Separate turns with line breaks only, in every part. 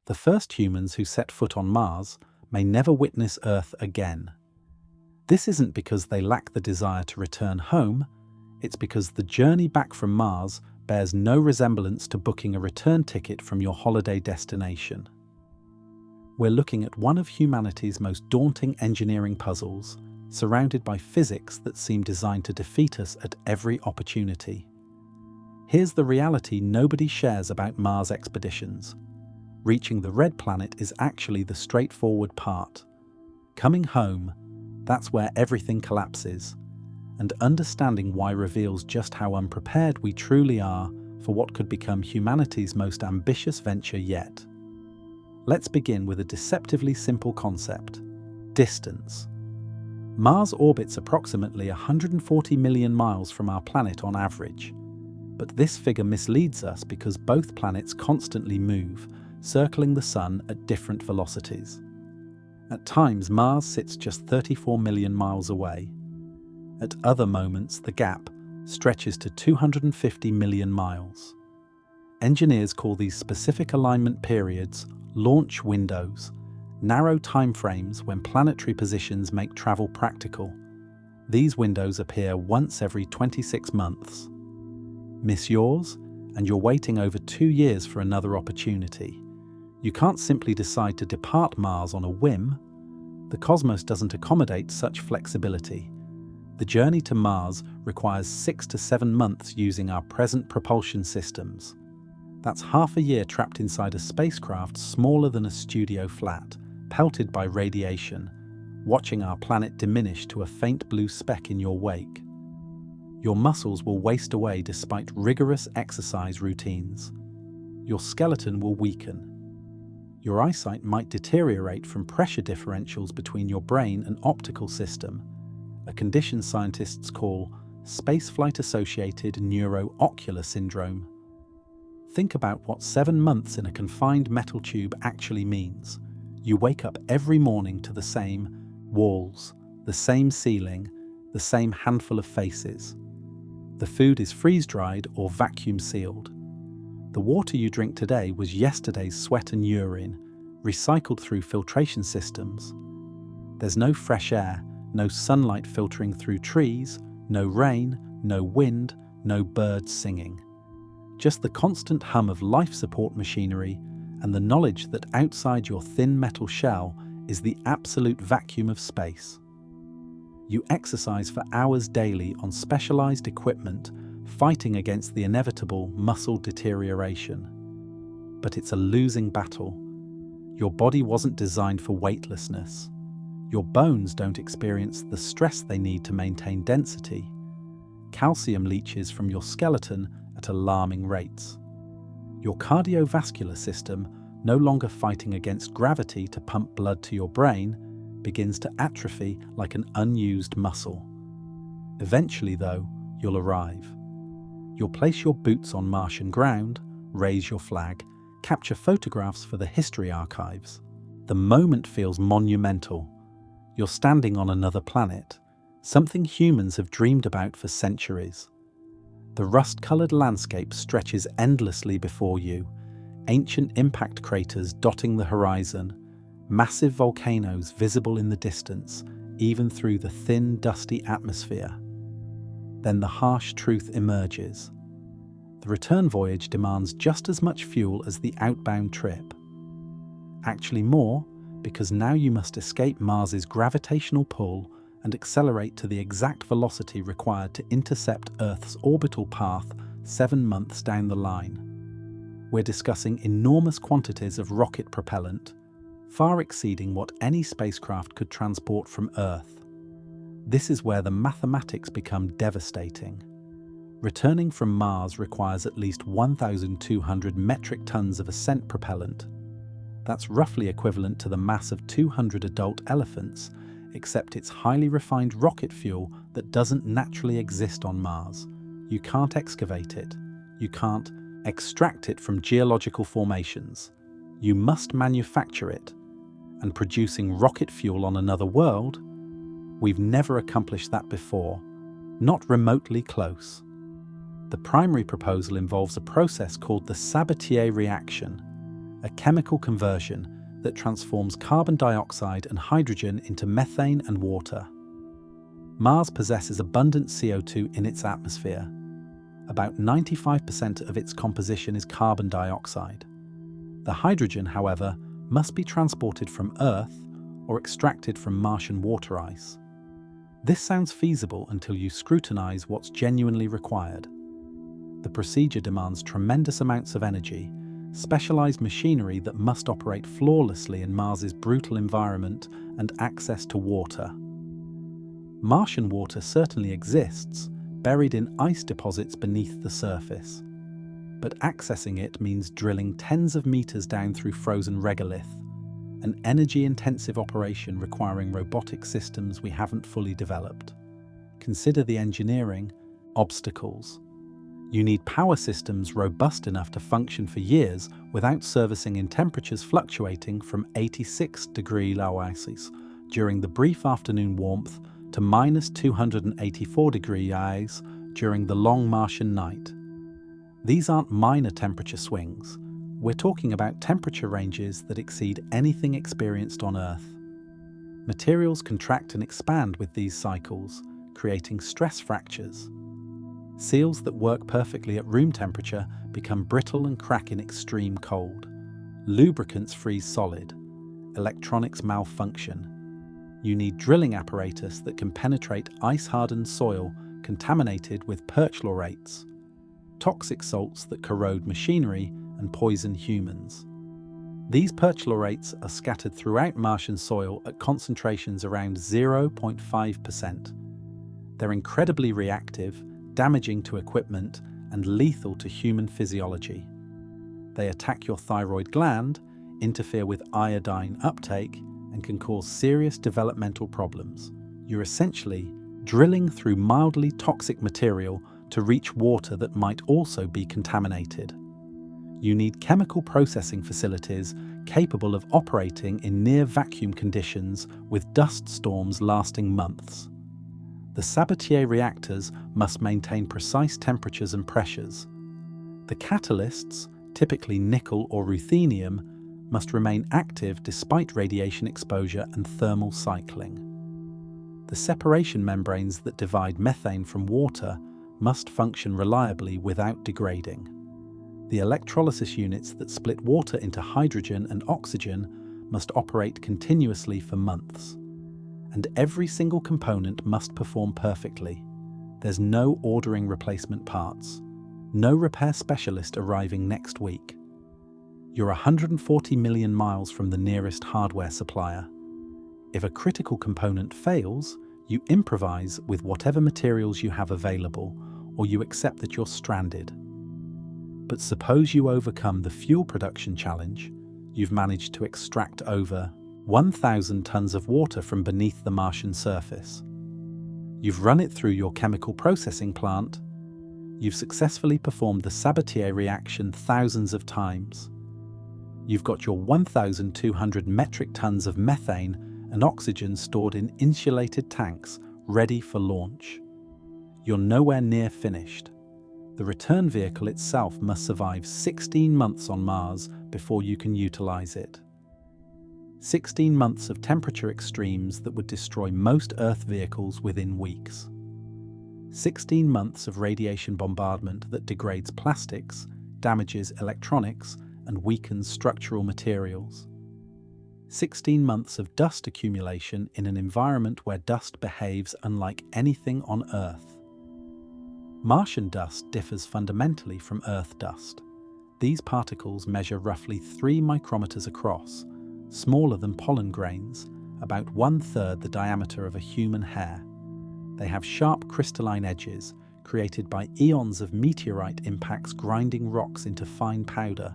The first humans who set foot on Mars may never witness Earth again. This isn't because they lack the desire to return home, it's because the journey back from Mars bears no resemblance to booking a return ticket from your holiday destination. We're looking at one of humanity's most daunting engineering puzzles, surrounded by physics that seem designed to defeat us at every opportunity. Here's the reality nobody shares about Mars expeditions. Reaching the red planet is actually the straightforward part. Coming home, that's where everything collapses, and understanding why reveals just how unprepared we truly are for what could become humanity's most ambitious venture yet. Let's begin with a deceptively simple concept: distance. Mars orbits approximately 140 million miles from our planet on average, but this figure misleads us because both planets constantly move, circling the Sun at different velocities. At times, Mars sits just 34 million miles away. At other moments, the gap stretches to 250 million miles. Engineers call these specific alignment periods launch windows, narrow timeframes when planetary positions make travel practical. These windows appear once every 26 months. Miss yours, and you're waiting over 2 years for another opportunity. You can't simply decide to depart Mars on a whim. The cosmos doesn't accommodate such flexibility. The journey to Mars requires 6 to 7 months using our present propulsion systems. That's half a year trapped inside a spacecraft smaller than a studio flat, pelted by radiation, watching our planet diminish to a faint blue speck in your wake. Your muscles will waste away despite rigorous exercise routines. Your skeleton will weaken. Your eyesight might deteriorate from pressure differentials between your brain and optical system, a condition scientists call spaceflight-associated neuro-ocular syndrome. Think about what 7 months in a confined metal tube actually means. You wake up every morning to the same walls, the same ceiling, the same handful of faces. The food is freeze-dried or vacuum-sealed. The water you drink today was yesterday's sweat and urine, recycled through filtration systems. There's no fresh air, no sunlight filtering through trees, no rain, no wind, no birds singing. Just the constant hum of life support machinery and the knowledge that outside your thin metal shell is the absolute vacuum of space. You exercise for hours daily on specialized equipment, fighting against the inevitable muscle deterioration. But it's a losing battle. Your body wasn't designed for weightlessness. Your bones don't experience the stress they need to maintain density. Calcium leaches from your skeleton at alarming rates. Your cardiovascular system, no longer fighting against gravity to pump blood to your brain, begins to atrophy like an unused muscle. Eventually, though, you'll arrive. You'll place your boots on Martian ground, raise your flag, capture photographs for the history archives. The moment feels monumental. You're standing on another planet, something humans have dreamed about for centuries. The rust-colored landscape stretches endlessly before you, ancient impact craters dotting the horizon, massive volcanoes visible in the distance, even through the thin, dusty atmosphere. Then the harsh truth emerges. The return voyage demands just as much fuel as the outbound trip. Actually more, because now you must escape Mars's gravitational pull and accelerate to the exact velocity required to intercept Earth's orbital path 7 months down the line. We're discussing enormous quantities of rocket propellant, far exceeding what any spacecraft could transport from Earth. This is where the mathematics become devastating. Returning from Mars requires at least 1,200 metric tons of ascent propellant. That's roughly equivalent to the mass of 200 adult elephants, except it's highly refined rocket fuel that doesn't naturally exist on Mars. You can't excavate it. You can't extract it from geological formations. You must manufacture it. And producing rocket fuel on another world? We've never accomplished that before, not remotely close. The primary proposal involves a process called the Sabatier reaction, a chemical conversion that transforms carbon dioxide and hydrogen into methane and water. Mars possesses abundant CO2 in its atmosphere. About 95% of its composition is carbon dioxide. The hydrogen, however, must be transported from Earth or extracted from Martian water ice. This sounds feasible until you scrutinize what's genuinely required. The procedure demands tremendous amounts of energy, specialized machinery that must operate flawlessly in Mars's brutal environment, and access to water. Martian water certainly exists, buried in ice deposits beneath the surface. But accessing it means drilling tens of meters down through frozen regolith, an energy-intensive operation requiring robotic systems we haven't fully developed. Consider the engineering obstacles. You need power systems robust enough to function for years without servicing in temperatures fluctuating from 86 degrees Celsius during the brief afternoon warmth to minus 284 degrees Celsius during the long Martian night. These aren't minor temperature swings. We're talking about temperature ranges that exceed anything experienced on Earth. Materials contract and expand with these cycles, creating stress fractures. Seals that work perfectly at room temperature become brittle and crack in extreme cold. Lubricants freeze solid. Electronics malfunction. You need drilling apparatus that can penetrate ice-hardened soil contaminated with perchlorates, toxic salts that corrode machinery and poison humans. These perchlorates are scattered throughout Martian soil at concentrations around 0.5%. They're incredibly reactive, damaging to equipment, and lethal to human physiology. They attack your thyroid gland, interfere with iodine uptake, and can cause serious developmental problems. You're essentially drilling through mildly toxic material to reach water that might also be contaminated. You need chemical processing facilities capable of operating in near-vacuum conditions with dust storms lasting months. The Sabatier reactors must maintain precise temperatures and pressures. The catalysts, typically nickel or ruthenium, must remain active despite radiation exposure and thermal cycling. The separation membranes that divide methane from water must function reliably without degrading. The electrolysis units that split water into hydrogen and oxygen must operate continuously for months. And every single component must perform perfectly. There's no ordering replacement parts, no repair specialist arriving next week. You're 140 million miles from the nearest hardware supplier. If a critical component fails, you improvise with whatever materials you have available, or you accept that you're stranded. But suppose you overcome the fuel production challenge. You've managed to extract over 1,000 tons of water from beneath the Martian surface. You've run it through your chemical processing plant. You've successfully performed the Sabatier reaction thousands of times. You've got your 1,200 metric tons of methane and oxygen stored in insulated tanks, ready for launch. You're nowhere near finished. The return vehicle itself must survive 16 months on Mars before you can utilize it. 16 months of temperature extremes that would destroy most Earth vehicles within weeks. 16 months of radiation bombardment that degrades plastics, damages electronics, and weakens structural materials. 16 months of dust accumulation in an environment where dust behaves unlike anything on Earth. Martian dust differs fundamentally from Earth dust. These particles measure roughly 3 micrometers across, smaller than pollen grains, about 1/3 the diameter of a human hair. They have sharp crystalline edges, created by eons of meteorite impacts grinding rocks into fine powder,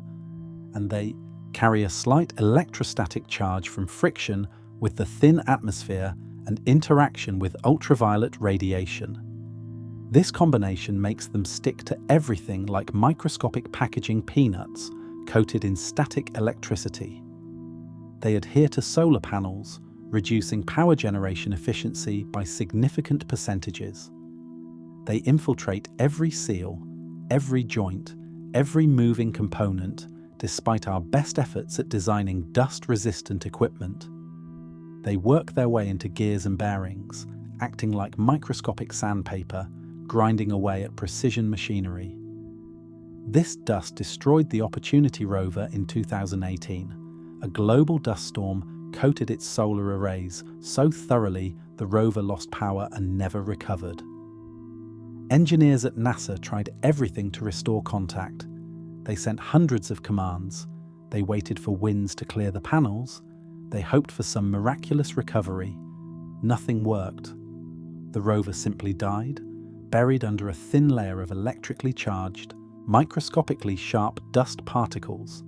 and they carry a slight electrostatic charge from friction with the thin atmosphere and interaction with ultraviolet radiation. This combination makes them stick to everything like microscopic packaging peanuts coated in static electricity. They adhere to solar panels, reducing power generation efficiency by significant percentages. They infiltrate every seal, every joint, every moving component, despite our best efforts at designing dust-resistant equipment. They work their way into gears and bearings, acting like microscopic sandpaper, grinding away at precision machinery. This dust destroyed the Opportunity rover in 2018. A global dust storm coated its solar arrays so thoroughly the rover lost power and never recovered. Engineers at NASA tried everything to restore contact. They sent hundreds of commands. They waited for winds to clear the panels. They hoped for some miraculous recovery. Nothing worked. The rover simply died, buried under a thin layer of electrically charged, microscopically sharp dust particles.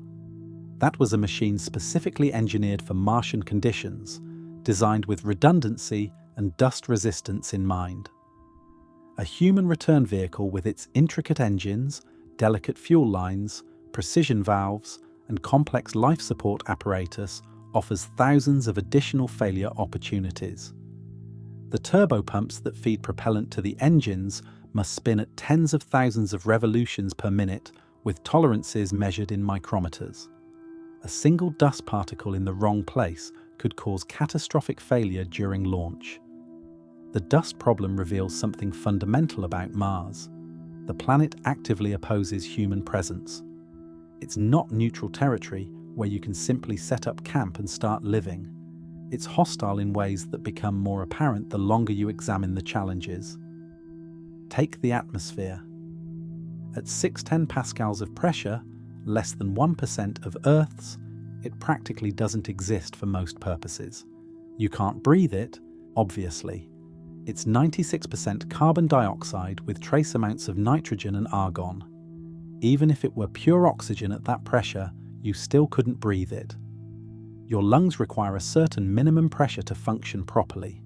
That was a machine specifically engineered for Martian conditions, designed with redundancy and dust resistance in mind. A human return vehicle with its intricate engines, delicate fuel lines, precision valves, and complex life support apparatus offers thousands of additional failure opportunities. The turbopumps that feed propellant to the engines must spin at tens of thousands of revolutions per minute with tolerances measured in micrometers. A single dust particle in the wrong place could cause catastrophic failure during launch. The dust problem reveals something fundamental about Mars. The planet actively opposes human presence. It's not neutral territory where you can simply set up camp and start living. It's hostile in ways that become more apparent the longer you examine the challenges. Take the atmosphere. At 610 pascals of pressure, less than 1% of Earth's, it practically doesn't exist for most purposes. You can't breathe it, obviously. It's 96% carbon dioxide with trace amounts of nitrogen and argon. Even if it were pure oxygen at that pressure, you still couldn't breathe it. Your lungs require a certain minimum pressure to function properly.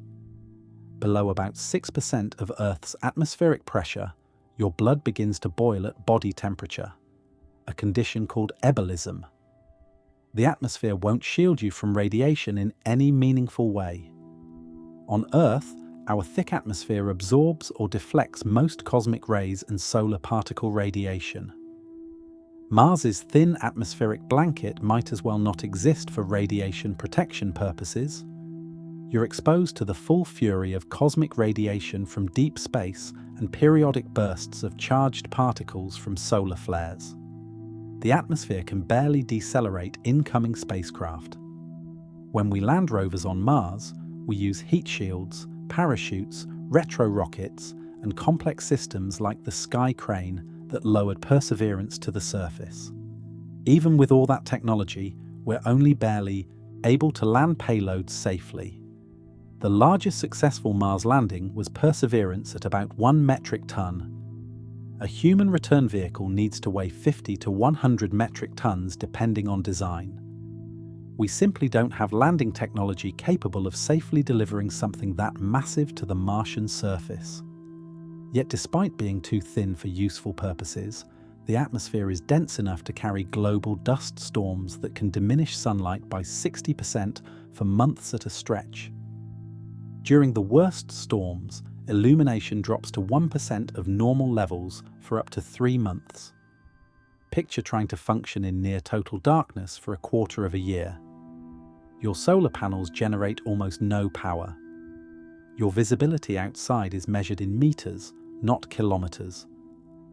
Below about 6% of Earth's atmospheric pressure, your blood begins to boil at body temperature, a condition called ebulism. The atmosphere won't shield you from radiation in any meaningful way. On Earth, our thick atmosphere absorbs or deflects most cosmic rays and solar particle radiation. Mars's thin atmospheric blanket might as well not exist for radiation protection purposes. You're exposed to the full fury of cosmic radiation from deep space and periodic bursts of charged particles from solar flares. The atmosphere can barely decelerate incoming spacecraft. When we land rovers on Mars, we use heat shields, parachutes, retro rockets, and complex systems like the Sky Crane that lowered Perseverance to the surface. Even with all that technology, we're only barely able to land payloads safely. The largest successful Mars landing was Perseverance at about 1 metric ton. A human return vehicle needs to weigh 50 to 100 metric tons depending on design. We simply don't have landing technology capable of safely delivering something that massive to the Martian surface. Yet despite being too thin for useful purposes, the atmosphere is dense enough to carry global dust storms that can diminish sunlight by 60% for months at a stretch. During the worst storms, illumination drops to 1% of normal levels for up to 3 months. Picture trying to function in near total darkness for a quarter of a year. Your solar panels generate almost no power. Your visibility outside is measured in meters, not kilometers.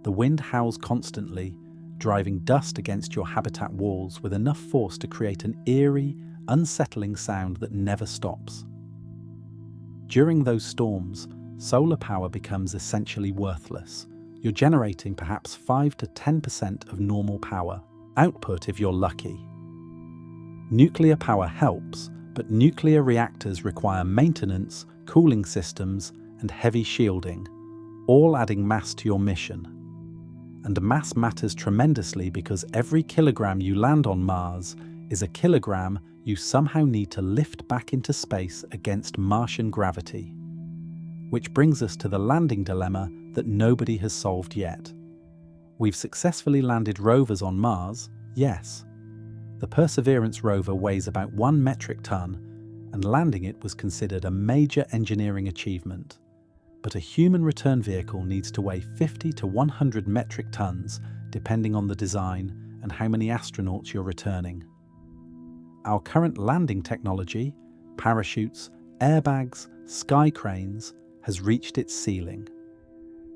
The wind howls constantly, driving dust against your habitat walls with enough force to create an eerie, unsettling sound that never stops. During those storms, solar power becomes essentially worthless. You're generating perhaps 5 to 10% of normal power output if you're lucky. Nuclear power helps, but nuclear reactors require maintenance, cooling systems, and heavy shielding, all adding mass to your mission. And mass matters tremendously because every kilogram you land on Mars is a kilogram you somehow need to lift back into space against Martian gravity. Which brings us to the landing dilemma that nobody has solved yet. We've successfully landed rovers on Mars, yes. The Perseverance rover weighs about 1 metric ton, and landing it was considered a major engineering achievement. But a human return vehicle needs to weigh 50 to 100 metric tons, depending on the design, and how many astronauts you're returning. Our current landing technology, parachutes, airbags, sky cranes, has reached its ceiling.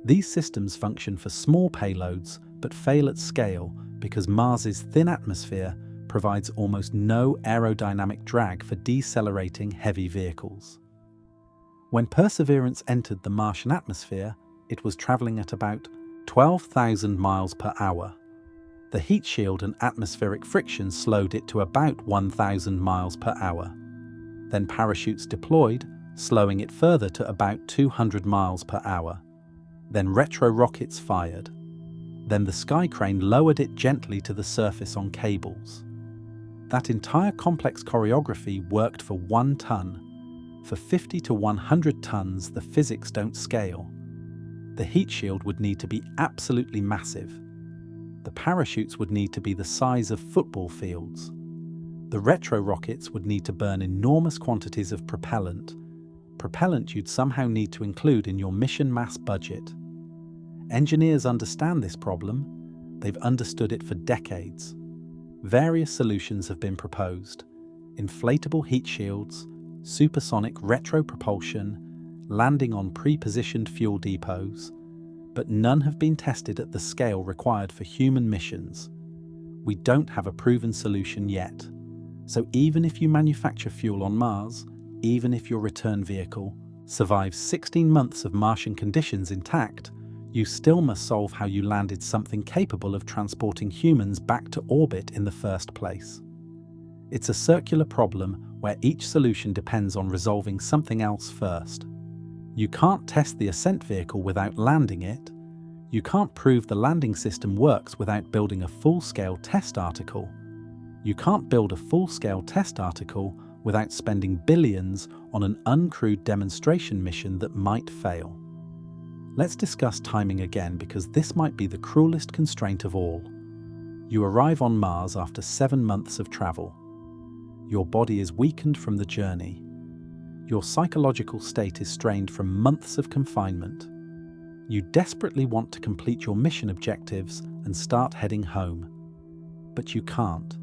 These systems function for small payloads but fail at scale because Mars's thin atmosphere provides almost no aerodynamic drag for decelerating heavy vehicles. When Perseverance entered the Martian atmosphere, it was travelling at about 12,000 miles per hour. The heat shield and atmospheric friction slowed it to about 1,000 miles per hour. Then parachutes deployed, slowing it further to about 200 miles per hour. Then retro rockets fired. Then the sky crane lowered it gently to the surface on cables. That entire complex choreography worked for 1 ton. For 50 to 100 tons, the physics don't scale. The heat shield would need to be absolutely massive. The parachutes would need to be the size of football fields. The retro rockets would need to burn enormous quantities of propellant you'd somehow need to include in your mission mass budget. Engineers understand this problem. They've understood it for decades. Various solutions have been proposed: inflatable heat shields, supersonic retro propulsion, landing on pre-positioned fuel depots, but none have been tested at the scale required for human missions. We don't have a proven solution yet. So even if you manufacture fuel on Mars, even if your return vehicle survives 16 months of Martian conditions intact, you still must solve how you landed something capable of transporting humans back to orbit in the first place. It's a circular problem where each solution depends on resolving something else first. You can't test the ascent vehicle without landing it. You can't prove the landing system works without building a full-scale test article. You can't build a full-scale test article without spending billions on an uncrewed demonstration mission that might fail. Let's discuss timing again, because this might be the cruelest constraint of all. You arrive on Mars after 7 months of travel. Your body is weakened from the journey. Your psychological state is strained from months of confinement. You desperately want to complete your mission objectives and start heading home. But you can't.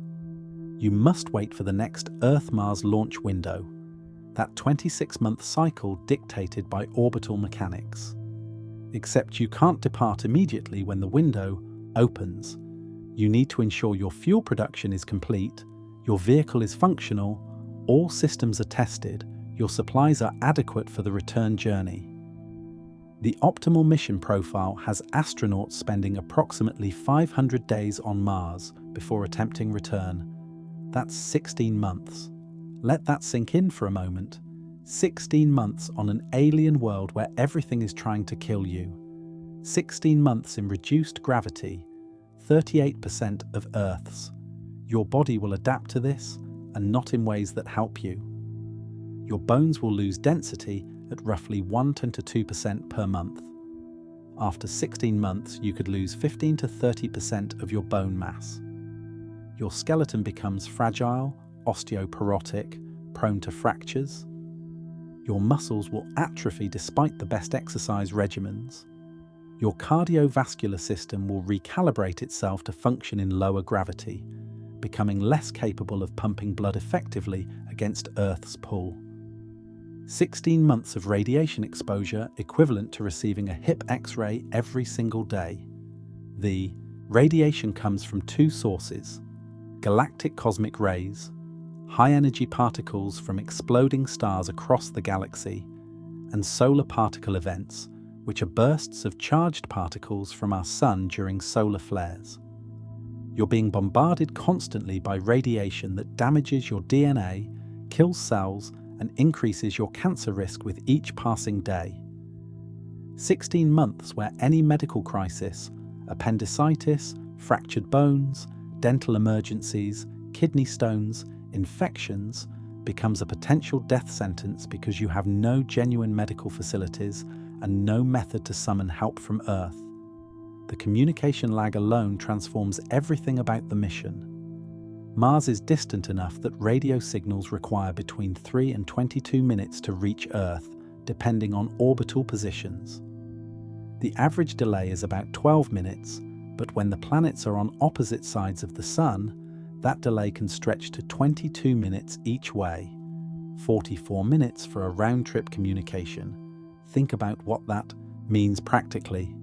You must wait for the next Earth-Mars launch window, that 26-month cycle dictated by orbital mechanics. Except you can't depart immediately when the window opens. You need to ensure your fuel production is complete, your vehicle is functional, all systems are tested, your supplies are adequate for the return journey. The optimal mission profile has astronauts spending approximately 500 days on Mars before attempting return. That's 16 months. Let that sink in for a moment. 16 months on an alien world where everything is trying to kill you. 16 months in reduced gravity, 38% of Earth's. Your body will adapt to this, and not in ways that help you. Your bones will lose density at roughly 1 to 2% per month. After 16 months, you could lose 15 to 30% of your bone mass. Your skeleton becomes fragile, osteoporotic, prone to fractures. Your muscles will atrophy despite the best exercise regimens. Your cardiovascular system will recalibrate itself to function in lower gravity, becoming less capable of pumping blood effectively against Earth's pull. 16 months of radiation exposure equivalent to receiving a hip X-ray every single day. The radiation comes from 2 sources: galactic cosmic rays, high-energy particles from exploding stars across the galaxy, and solar particle events, which are bursts of charged particles from our sun during solar flares. You're being bombarded constantly by radiation that damages your DNA, kills cells, and increases your cancer risk with each passing day. 16 months where any medical crisis, appendicitis, fractured bones, dental emergencies, kidney stones, infections, becomes a potential death sentence because you have no genuine medical facilities and no method to summon help from Earth. The communication lag alone transforms everything about the mission. Mars is distant enough that radio signals require between 3 and 22 minutes to reach Earth, depending on orbital positions. The average delay is about 12 minutes, But when the planets are on opposite sides of the Sun, that delay can stretch to 22 minutes each way, 44 minutes for a round-trip communication. Think about what that means practically.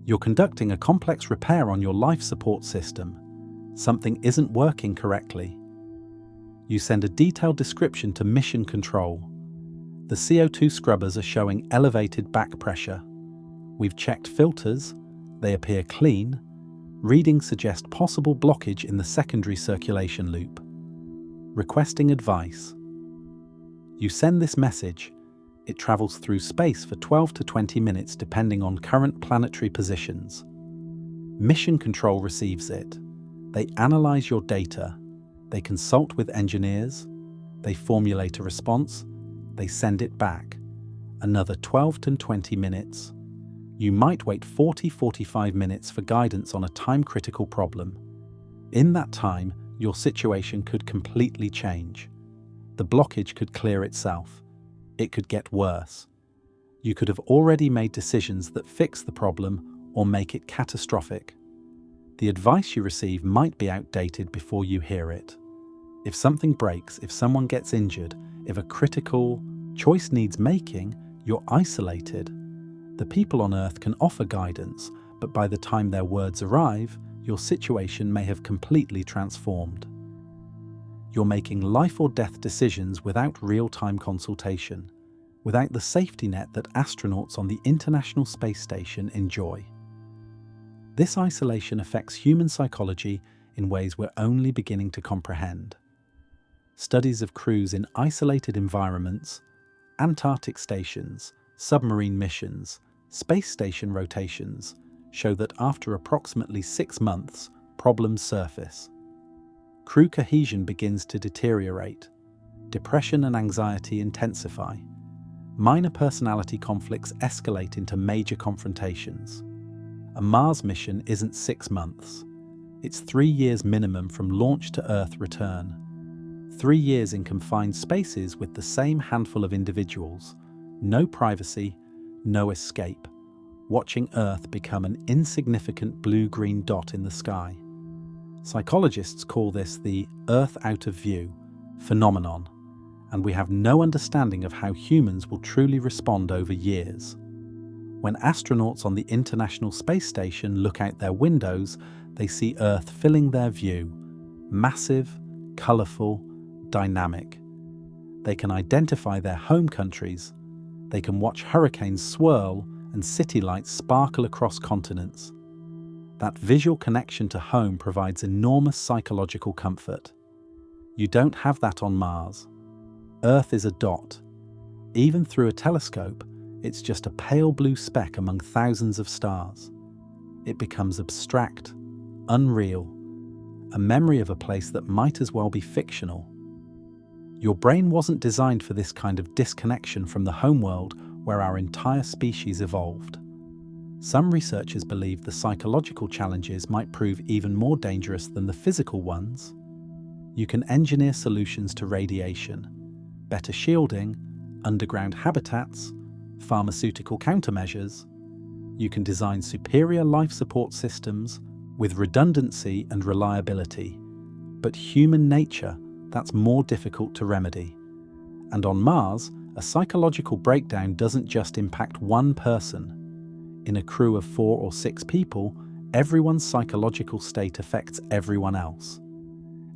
You're conducting a complex repair on your life support system. Something isn't working correctly. You send a detailed description to mission control. The CO2 scrubbers are showing elevated back pressure. We've checked filters, they appear clean. Readings suggest possible blockage in the secondary circulation loop. Requesting advice. You send this message. It travels through space for 12 to 20 minutes depending on current planetary positions. Mission Control receives it. They analyze your data. They consult with engineers. They formulate a response. They send it back. Another 12 to 20 minutes. You might wait 40-45 minutes for guidance on a time-critical problem. In that time, your situation could completely change. The blockage could clear itself. It could get worse. You could have already made decisions that fix the problem or make it catastrophic. The advice you receive might be outdated before you hear it. If something breaks, if someone gets injured, if a critical choice needs making, you're isolated. The people on Earth can offer guidance, but by the time their words arrive, your situation may have completely transformed. You're making life or death decisions without real-time consultation, without the safety net that astronauts on the International Space Station enjoy. This isolation affects human psychology in ways we're only beginning to comprehend. Studies of crews in isolated environments, Antarctic stations, submarine missions, space station rotations show that after approximately 6 months, problems surface. Crew cohesion begins to deteriorate. Depression and anxiety intensify. Minor personality conflicts escalate into major confrontations. A Mars mission isn't 6 months. It's 3 years minimum from launch to Earth return. 3 years in confined spaces with the same handful of individuals. No privacy, no escape. Watching Earth become an insignificant blue-green dot in the sky. Psychologists call this the Earth out of view phenomenon, and we have no understanding of how humans will truly respond over years. When astronauts on the International Space Station look out their windows, they see Earth filling their view. Massive, colourful, dynamic. They can identify their home countries. They can watch hurricanes swirl and city lights sparkle across continents. That visual connection to home provides enormous psychological comfort. You don't have that on Mars. Earth is a dot. Even through a telescope, it's just a pale blue speck among thousands of stars. It becomes abstract, unreal, a memory of a place that might as well be fictional. Your brain wasn't designed for this kind of disconnection from the homeworld where our entire species evolved. Some researchers believe the psychological challenges might prove even more dangerous than the physical ones. You can engineer solutions to radiation, better shielding, underground habitats, pharmaceutical countermeasures. You can design superior life support systems with redundancy and reliability. But human nature, that's more difficult to remedy. And on Mars, a psychological breakdown doesn't just impact one person. In a crew of 4 or 6 people, everyone's psychological state affects everyone else.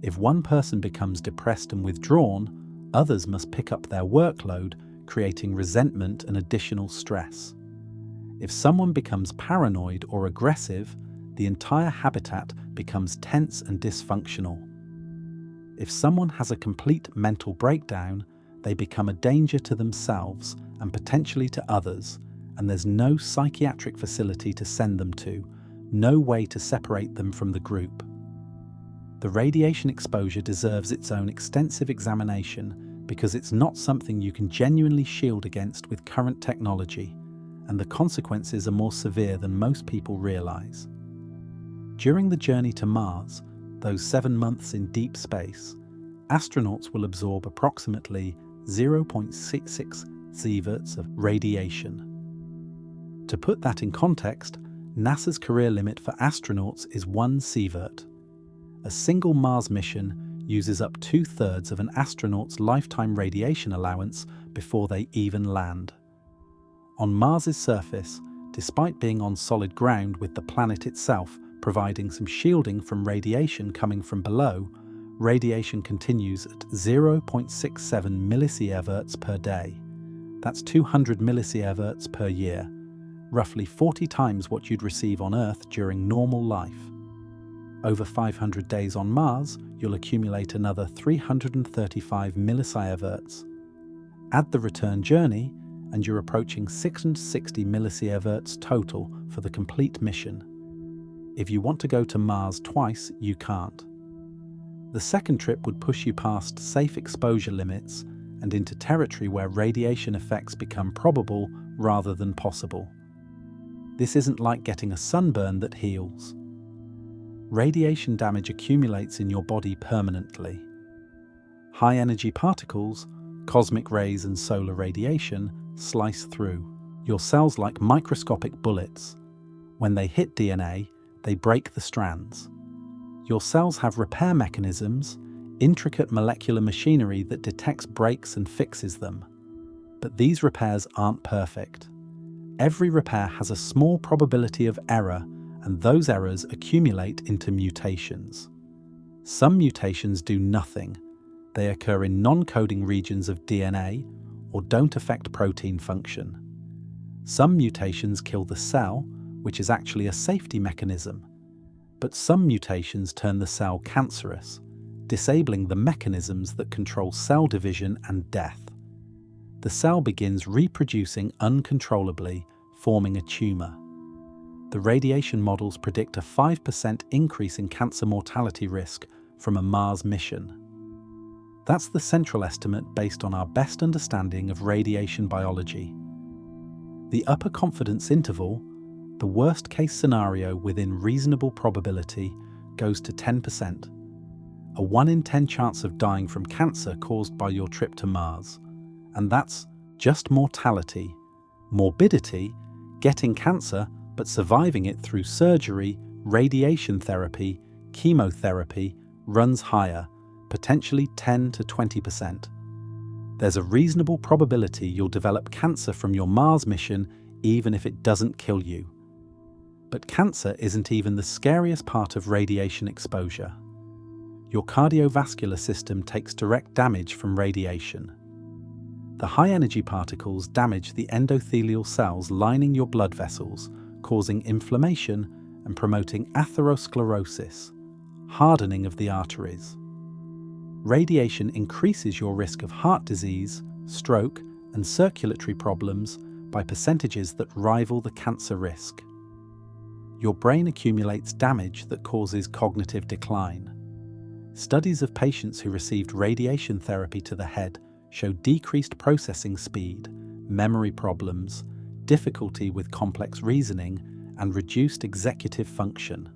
If one person becomes depressed and withdrawn, others must pick up their workload, creating resentment and additional stress. If someone becomes paranoid or aggressive, the entire habitat becomes tense and dysfunctional. If someone has a complete mental breakdown, they become a danger to themselves and potentially to others, and there's no psychiatric facility to send them to, no way to separate them from the group. The radiation exposure deserves its own extensive examination because it's not something you can genuinely shield against with current technology, and the consequences are more severe than most people realize. During the journey to Mars, those 7 months in deep space, astronauts will absorb approximately 0.66 sieverts of radiation. To put that in context, NASA's career limit for astronauts is 1 sievert. A single Mars mission uses up 2/3 of an astronaut's lifetime radiation allowance before they even land. On Mars's surface, despite being on solid ground with the planet itself providing some shielding from radiation coming from below, radiation continues at 0.67 millisieverts per day. That's 200 millisieverts per year, roughly 40 times what you'd receive on Earth during normal life. Over 500 days on Mars, you'll accumulate another 335 millisieverts. Add the return journey, and you're approaching 660 millisieverts total for the complete mission. If you want to go to Mars twice, you can't. The second trip would push you past safe exposure limits and into territory where radiation effects become probable rather than possible. This isn't like getting a sunburn that heals. Radiation damage accumulates in your body permanently. High-energy particles, cosmic rays and solar radiation slice through your cells like microscopic bullets. When they hit DNA, they break the strands. Your cells have repair mechanisms, intricate molecular machinery that detects breaks and fixes them. But these repairs aren't perfect. Every repair has a small probability of error, and those errors accumulate into mutations. Some mutations do nothing. They occur in non-coding regions of DNA or don't affect protein function. Some mutations kill the cell, which is actually a safety mechanism. But some mutations turn the cell cancerous, disabling the mechanisms that control cell division and death. The cell begins reproducing uncontrollably, forming a tumor. The radiation models predict a 5% increase in cancer mortality risk from a Mars mission. That's the central estimate based on our best understanding of radiation biology. The upper confidence interval, the worst case scenario within reasonable probability, goes to 10%. A 1 in 10 chance of dying from cancer caused by your trip to Mars. And that's just mortality. Morbidity, getting cancer but surviving it through surgery, radiation therapy, chemotherapy, runs higher, potentially 10 to 20%. There's a reasonable probability you'll develop cancer from your Mars mission even if it doesn't kill you. But cancer isn't even the scariest part of radiation exposure. Your cardiovascular system takes direct damage from radiation. The high-energy particles damage the endothelial cells lining your blood vessels, causing inflammation and promoting atherosclerosis, hardening of the arteries. Radiation increases your risk of heart disease, stroke, and circulatory problems by percentages that rival the cancer risk. Your brain accumulates damage that causes cognitive decline. Studies of patients who received radiation therapy to the head show decreased processing speed, memory problems, difficulty with complex reasoning, and reduced executive function.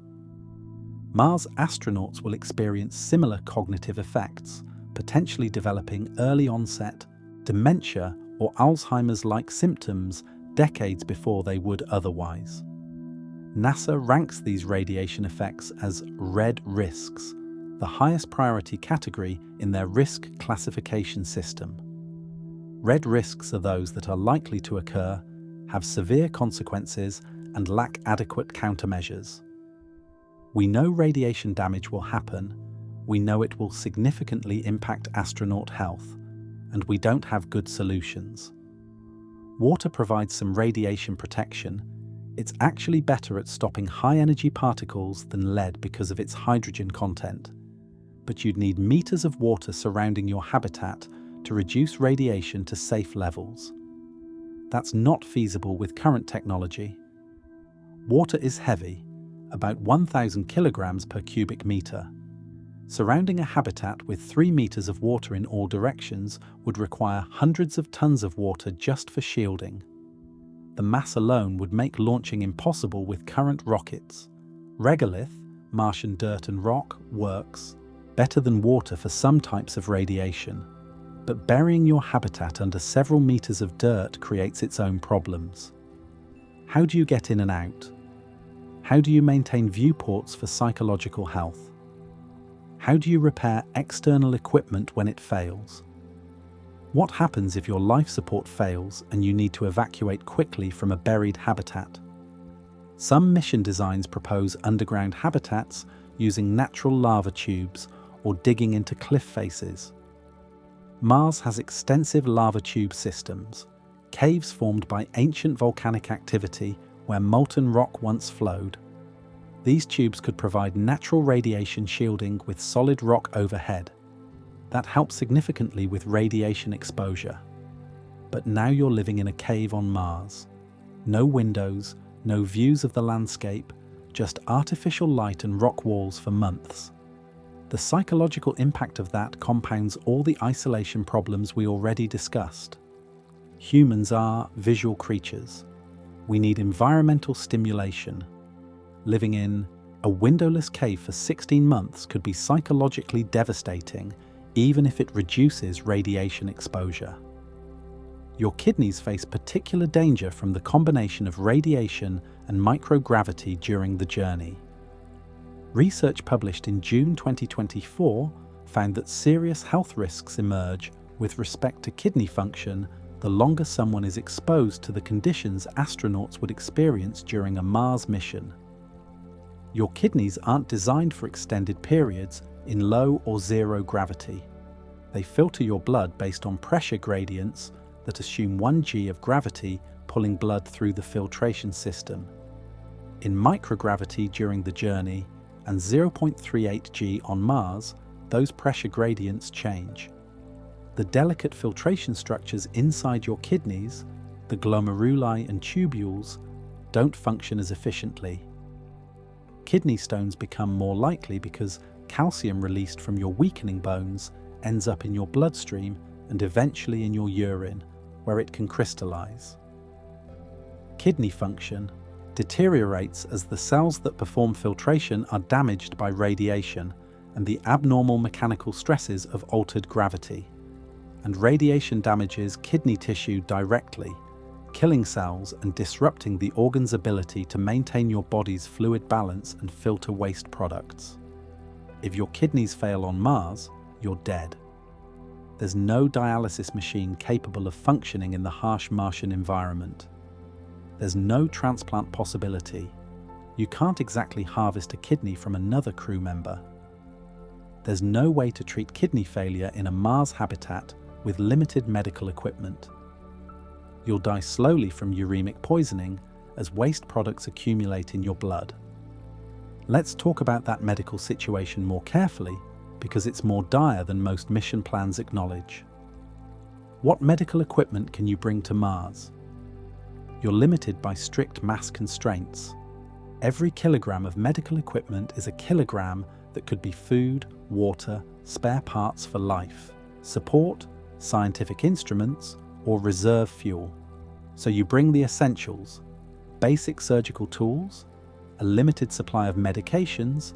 Mars astronauts will experience similar cognitive effects, potentially developing early onset, dementia, or Alzheimer's-like symptoms decades before they would otherwise. NASA ranks these radiation effects as red risks, the highest priority category in their risk classification system. Red risks are those that are likely to occur, have severe consequences, and lack adequate countermeasures. We know radiation damage will happen, we know it will significantly impact astronaut health, and we don't have good solutions. Water provides some radiation protection. It's actually better at stopping high-energy particles than lead because of its hydrogen content. But you'd need meters of water surrounding your habitat to reduce radiation to safe levels. That's not feasible with current technology. Water is heavy, about 1,000 kilograms per cubic meter. Surrounding a habitat with 3 meters of water in all directions would require hundreds of tons of water just for shielding. The mass alone would make launching impossible with current rockets. Regolith, Martian dirt and rock, works better than water for some types of radiation. But burying your habitat under several meters of dirt creates its own problems. How do you get in and out? How do you maintain viewports for psychological health? How do you repair external equipment when it fails? What happens if your life support fails and you need to evacuate quickly from a buried habitat? Some mission designs propose underground habitats using natural lava tubes or digging into cliff faces. Mars has extensive lava tube systems, caves formed by ancient volcanic activity where molten rock once flowed. These tubes could provide natural radiation shielding with solid rock overhead. That helps significantly with radiation exposure. But now you're living in a cave on Mars. No windows, no views of the landscape, just artificial light and rock walls for months. The psychological impact of that compounds all the isolation problems we already discussed. Humans are visual creatures. We need environmental stimulation. Living in a windowless cave for 16 months could be psychologically devastating, even if it reduces radiation exposure. Your kidneys face particular danger from the combination of radiation and microgravity during the journey. Research published in June 2024 found that serious health risks emerge with respect to kidney function the longer someone is exposed to the conditions astronauts would experience during a Mars mission. Your kidneys aren't designed for extended periods in low or zero gravity. They filter your blood based on pressure gradients that assume 1 g of gravity pulling blood through the filtration system. In microgravity during the journey and 0.38 g on Mars, those pressure gradients change. The delicate filtration structures inside your kidneys, the glomeruli and tubules, don't function as efficiently. Kidney stones become more likely because calcium released from your weakening bones ends up in your bloodstream and eventually in your urine, where it can crystallize. Kidney function deteriorates as the cells that perform filtration are damaged by radiation and the abnormal mechanical stresses of altered gravity. And radiation damages kidney tissue directly, killing cells and disrupting the organ's ability to maintain your body's fluid balance and filter waste products. If your kidneys fail on Mars, you're dead. There's no dialysis machine capable of functioning in the harsh Martian environment. There's no transplant possibility. You can't exactly harvest a kidney from another crew member. There's no way to treat kidney failure in a Mars habitat with limited medical equipment. You'll die slowly from uremic poisoning as waste products accumulate in your blood. Let's talk about that medical situation more carefully because it's more dire than most mission plans acknowledge. What medical equipment can you bring to Mars? You're limited by strict mass constraints. Every kilogram of medical equipment is a kilogram that could be food, water, spare parts for life, support, scientific instruments, or reserve fuel. So you bring the essentials: basic surgical tools, a limited supply of medications,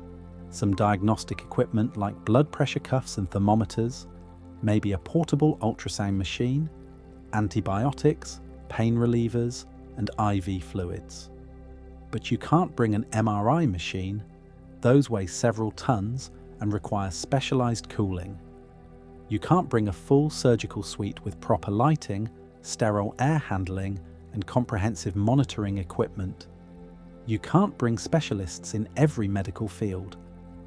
some diagnostic equipment like blood pressure cuffs and thermometers, maybe a portable ultrasound machine, antibiotics, pain relievers, and IV fluids. But you can't bring an MRI machine. Those weigh several tons and require specialized cooling. You can't bring a full surgical suite with proper lighting, sterile air handling, and comprehensive monitoring equipment. You can't bring specialists in every medical field.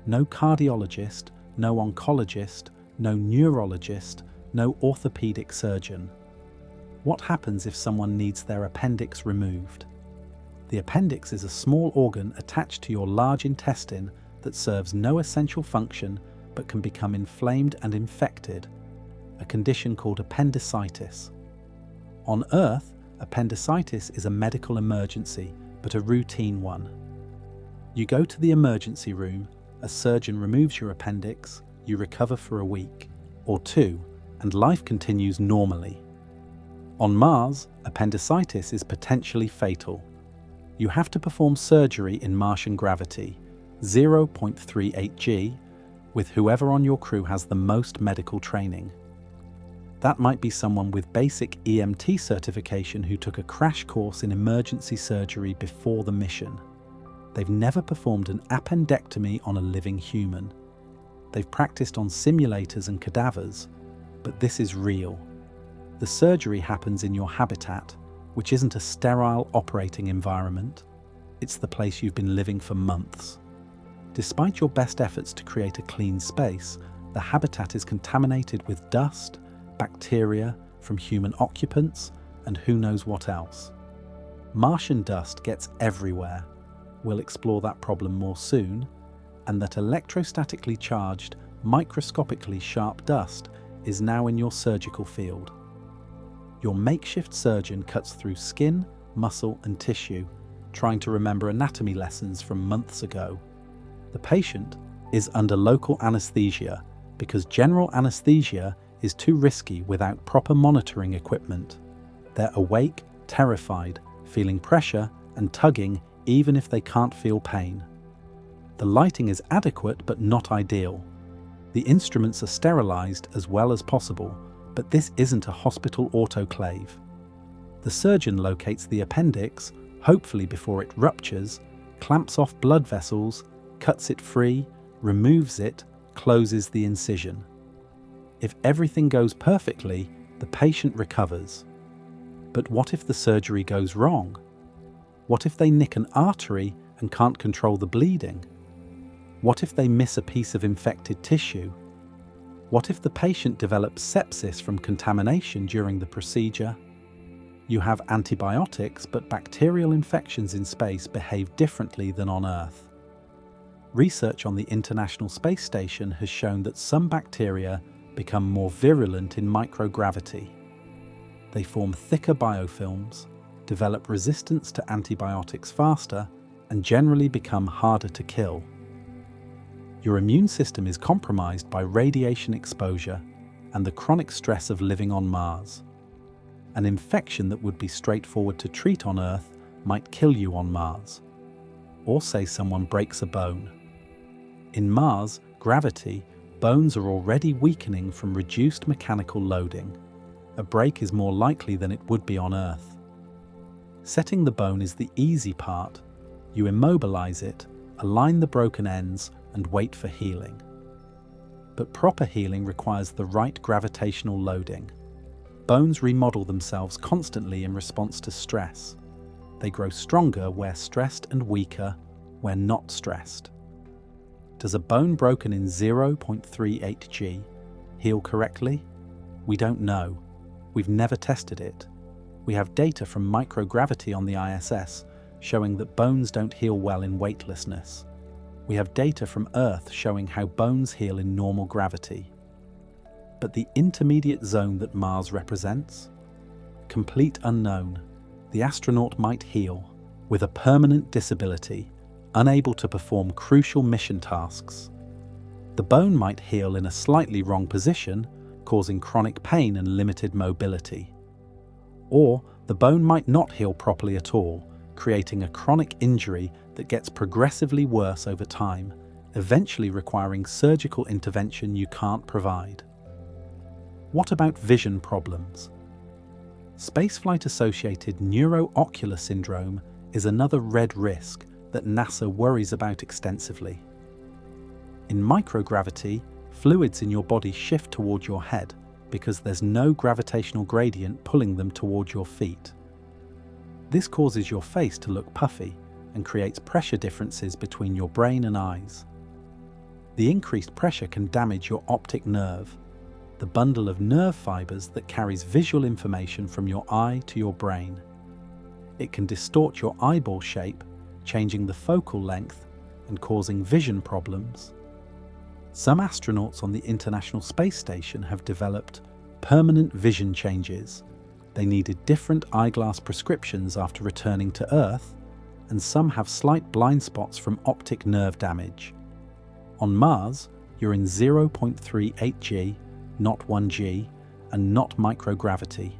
No cardiologist, no oncologist, no neurologist, no orthopedic surgeon. What happens if someone needs their appendix removed? The appendix is a small organ attached to your large intestine that serves no essential function but can become inflamed and infected, a condition called appendicitis. On Earth, appendicitis is a medical emergency, but a routine one. You go to the emergency room, a surgeon removes your appendix, you recover for a week or two, and life continues normally. On Mars, appendicitis is potentially fatal. You have to perform surgery in Martian gravity, 0.38 g, with whoever on your crew has the most medical training. That might be someone with basic EMT certification who took a crash course in emergency surgery before the mission. They've never performed an appendectomy on a living human. They've practiced on simulators and cadavers, but this is real. The surgery happens in your habitat, which isn't a sterile operating environment. It's the place you've been living for months. Despite your best efforts to create a clean space, the habitat is contaminated with dust, bacteria from human occupants, and who knows what else. Martian dust gets everywhere. We'll explore that problem more soon, and that electrostatically charged, microscopically sharp dust is now in your surgical field. Your makeshift surgeon cuts through skin, muscle, and tissue, trying to remember anatomy lessons from months ago. The patient is under local anesthesia because general anesthesia is too risky without proper monitoring equipment. They're awake, terrified, feeling pressure and tugging even if they can't feel pain. The lighting is adequate but not ideal. The instruments are sterilized as well as possible, but this isn't a hospital autoclave. The surgeon locates the appendix, hopefully before it ruptures, clamps off blood vessels, cuts it free, removes it, closes the incision. If everything goes perfectly, the patient recovers. But what if the surgery goes wrong? What if they nick an artery and can't control the bleeding? What if they miss a piece of infected tissue? What if the patient develops sepsis from contamination during the procedure? You have antibiotics, but bacterial infections in space behave differently than on Earth. Research on the International Space Station has shown that some bacteria become more virulent in microgravity. They form thicker biofilms, develop resistance to antibiotics faster, and generally become harder to kill. Your immune system is compromised by radiation exposure and the chronic stress of living on Mars. An infection that would be straightforward to treat on Earth might kill you on Mars. Or say someone breaks a bone. In Mars, gravity, bones are already weakening from reduced mechanical loading. A break is more likely than it would be on Earth. Setting the bone is the easy part. You immobilize it, align the broken ends, and wait for healing. But proper healing requires the right gravitational loading. Bones remodel themselves constantly in response to stress. They grow stronger where stressed and weaker where not stressed. Does a bone broken in 0.38 G heal correctly? We don't know. We've never tested it. We have data from microgravity on the ISS showing that bones don't heal well in weightlessness. We have data from Earth showing how bones heal in normal gravity. But the intermediate zone that Mars represents? Complete unknown. The astronaut might heal with a permanent disability, unable to perform crucial mission tasks. The bone might heal in a slightly wrong position, causing chronic pain and limited mobility. Or the bone might not heal properly at all, creating a chronic injury that gets progressively worse over time, eventually requiring surgical intervention you can't provide. What about vision problems? Spaceflight-associated neuroocular syndrome is another red risk that NASA worries about extensively. In microgravity, fluids in your body shift toward your head because there's no gravitational gradient pulling them toward your feet. This causes your face to look puffy and creates pressure differences between your brain and eyes. The increased pressure can damage your optic nerve, the bundle of nerve fibers that carries visual information from your eye to your brain. It can distort your eyeball shape, changing the focal length and causing vision problems. Some astronauts on the International Space Station have developed permanent vision changes. They needed different eyeglass prescriptions after returning to Earth, and some have slight blind spots from optic nerve damage. On Mars, you're in 0.38 G, not 1 G, and not microgravity.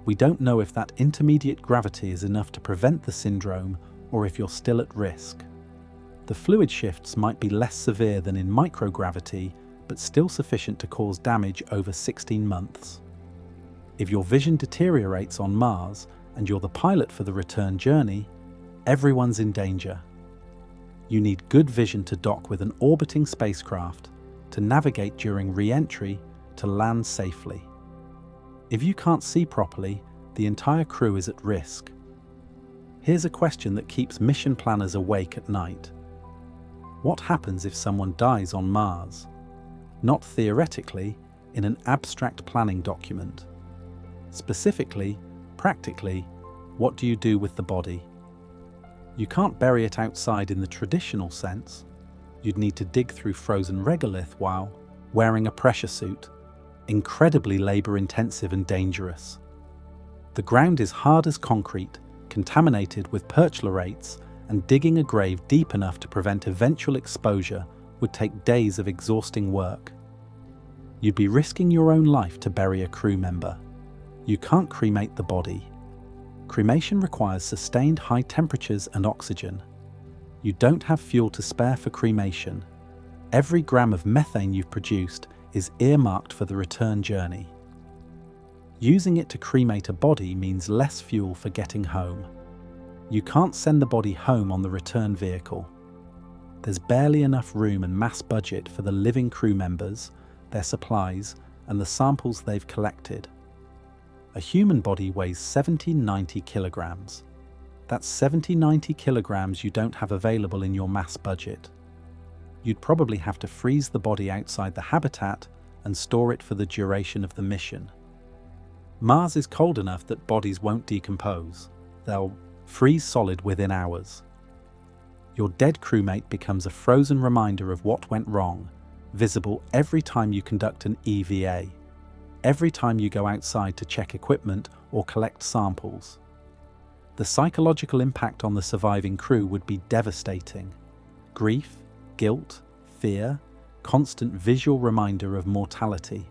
We don't know if that intermediate gravity is enough to prevent the syndrome or if you're still at risk. The fluid shifts might be less severe than in microgravity, but still sufficient to cause damage over 16 months. If your vision deteriorates on Mars and you're the pilot for the return journey, everyone's in danger. You need good vision to dock with an orbiting spacecraft, to navigate during re-entry, to land safely. If you can't see properly, the entire crew is at risk. Here's a question that keeps mission planners awake at night. What happens if someone dies on Mars? Not theoretically, in an abstract planning document. Specifically, practically, what do you do with the body? You can't bury it outside in the traditional sense. You'd need to dig through frozen regolith while wearing a pressure suit. Incredibly labor-intensive and dangerous. The ground is hard as concrete, contaminated with perchlorates, and digging a grave deep enough to prevent eventual exposure would take days of exhausting work. You'd be risking your own life to bury a crew member. You can't cremate the body. Cremation requires sustained high temperatures and oxygen. You don't have fuel to spare for cremation. Every gram of methane you've produced is earmarked for the return journey. Using it to cremate a body means less fuel for getting home. You can't send the body home on the return vehicle. There's barely enough room and mass budget for the living crew members, their supplies, and the samples they've collected. A human body weighs 70-90 kilograms. That's 70-90 kilograms you don't have available in your mass budget. You'd probably have to freeze the body outside the habitat and store it for the duration of the mission. Mars is cold enough that bodies won't decompose. They'll freeze solid within hours. Your dead crewmate becomes a frozen reminder of what went wrong, visible every time you conduct an EVA, every time you go outside to check equipment or collect samples. The psychological impact on the surviving crew would be devastating. Grief, guilt, fear, constant visual reminder of mortality.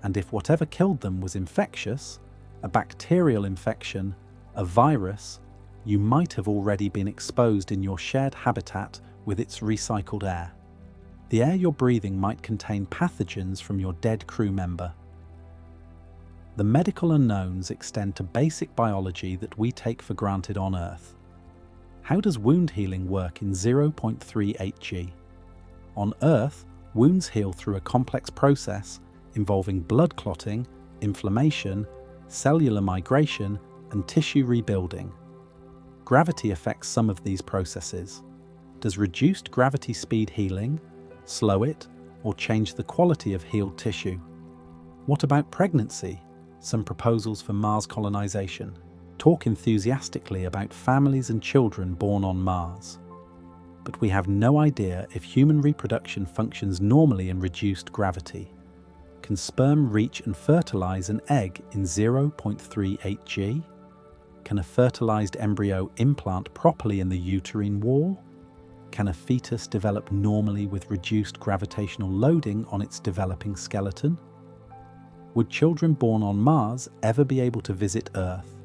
And if whatever killed them was infectious, a bacterial infection, a virus, you might have already been exposed in your shared habitat with its recycled air. The air you're breathing might contain pathogens from your dead crew member. The medical unknowns extend to basic biology that we take for granted on Earth. How does wound healing work in 0.38 G? On Earth, wounds heal through a complex process involving blood clotting, inflammation, cellular migration, and tissue rebuilding. Gravity affects some of these processes. Does reduced gravity speed healing, slow it, or change the quality of healed tissue? What about pregnancy? Some proposals for Mars colonization talk enthusiastically about families and children born on Mars. But we have no idea if human reproduction functions normally in reduced gravity. Can sperm reach and fertilize an egg in 0.38 G? Can a fertilized embryo implant properly in the uterine wall? Can a fetus develop normally with reduced gravitational loading on its developing skeleton? Would children born on Mars ever be able to visit Earth?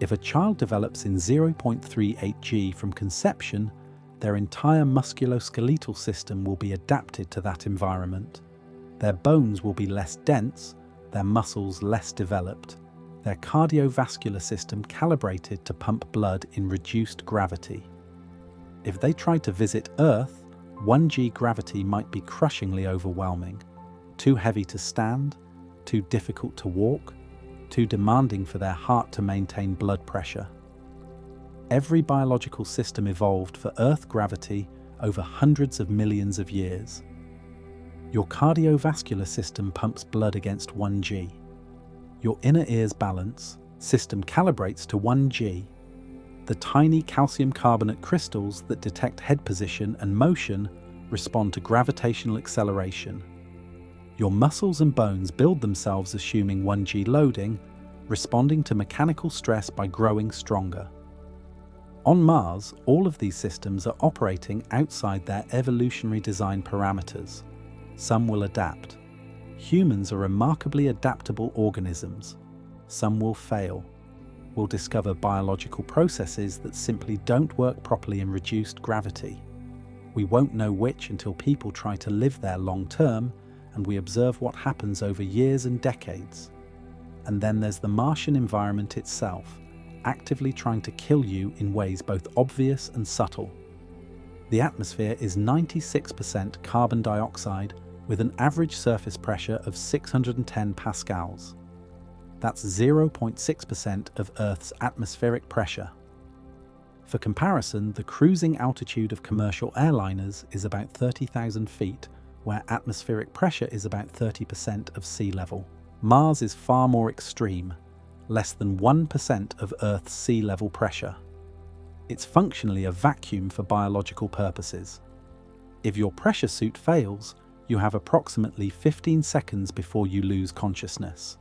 If a child develops in 0.38 G from conception, their entire musculoskeletal system will be adapted to that environment. Their bones will be less dense, their muscles less developed, their cardiovascular system calibrated to pump blood in reduced gravity. If they tried to visit Earth, 1G gravity might be crushingly overwhelming, too heavy to stand, too difficult to walk, too demanding for their heart to maintain blood pressure. Every biological system evolved for Earth gravity over hundreds of millions of years. Your cardiovascular system pumps blood against 1G. Your inner ear's balance system calibrates to 1G. The tiny calcium carbonate crystals that detect head position and motion respond to gravitational acceleration. Your muscles and bones build themselves assuming 1G loading, responding to mechanical stress by growing stronger. On Mars, all of these systems are operating outside their evolutionary design parameters. Some will adapt. Humans are remarkably adaptable organisms. Some will fail. We'll discover biological processes that simply don't work properly in reduced gravity. We won't know which until people try to live there long term and we observe what happens over years and decades. And then there's the Martian environment itself, actively trying to kill you in ways both obvious and subtle. The atmosphere is 96% carbon dioxide with an average surface pressure of 610 pascals. That's 0.6% of Earth's atmospheric pressure. For comparison, the cruising altitude of commercial airliners is about 30,000 feet, where atmospheric pressure is about 30% of sea level. Mars is far more extreme, less than 1% of Earth's sea level pressure. It's functionally a vacuum for biological purposes. If your pressure suit fails, you have approximately 15 seconds before you lose consciousness.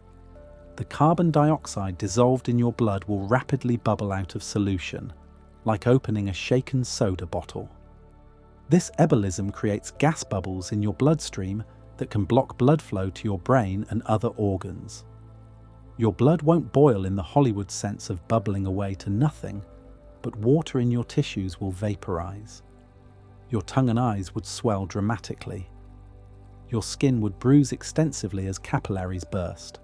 The carbon dioxide dissolved in your blood will rapidly bubble out of solution, like opening a shaken soda bottle. This embolism creates gas bubbles in your bloodstream that can block blood flow to your brain and other organs. Your blood won't boil in the Hollywood sense of bubbling away to nothing, but water in your tissues will vaporize. Your tongue and eyes would swell dramatically. Your skin would bruise extensively as capillaries burst.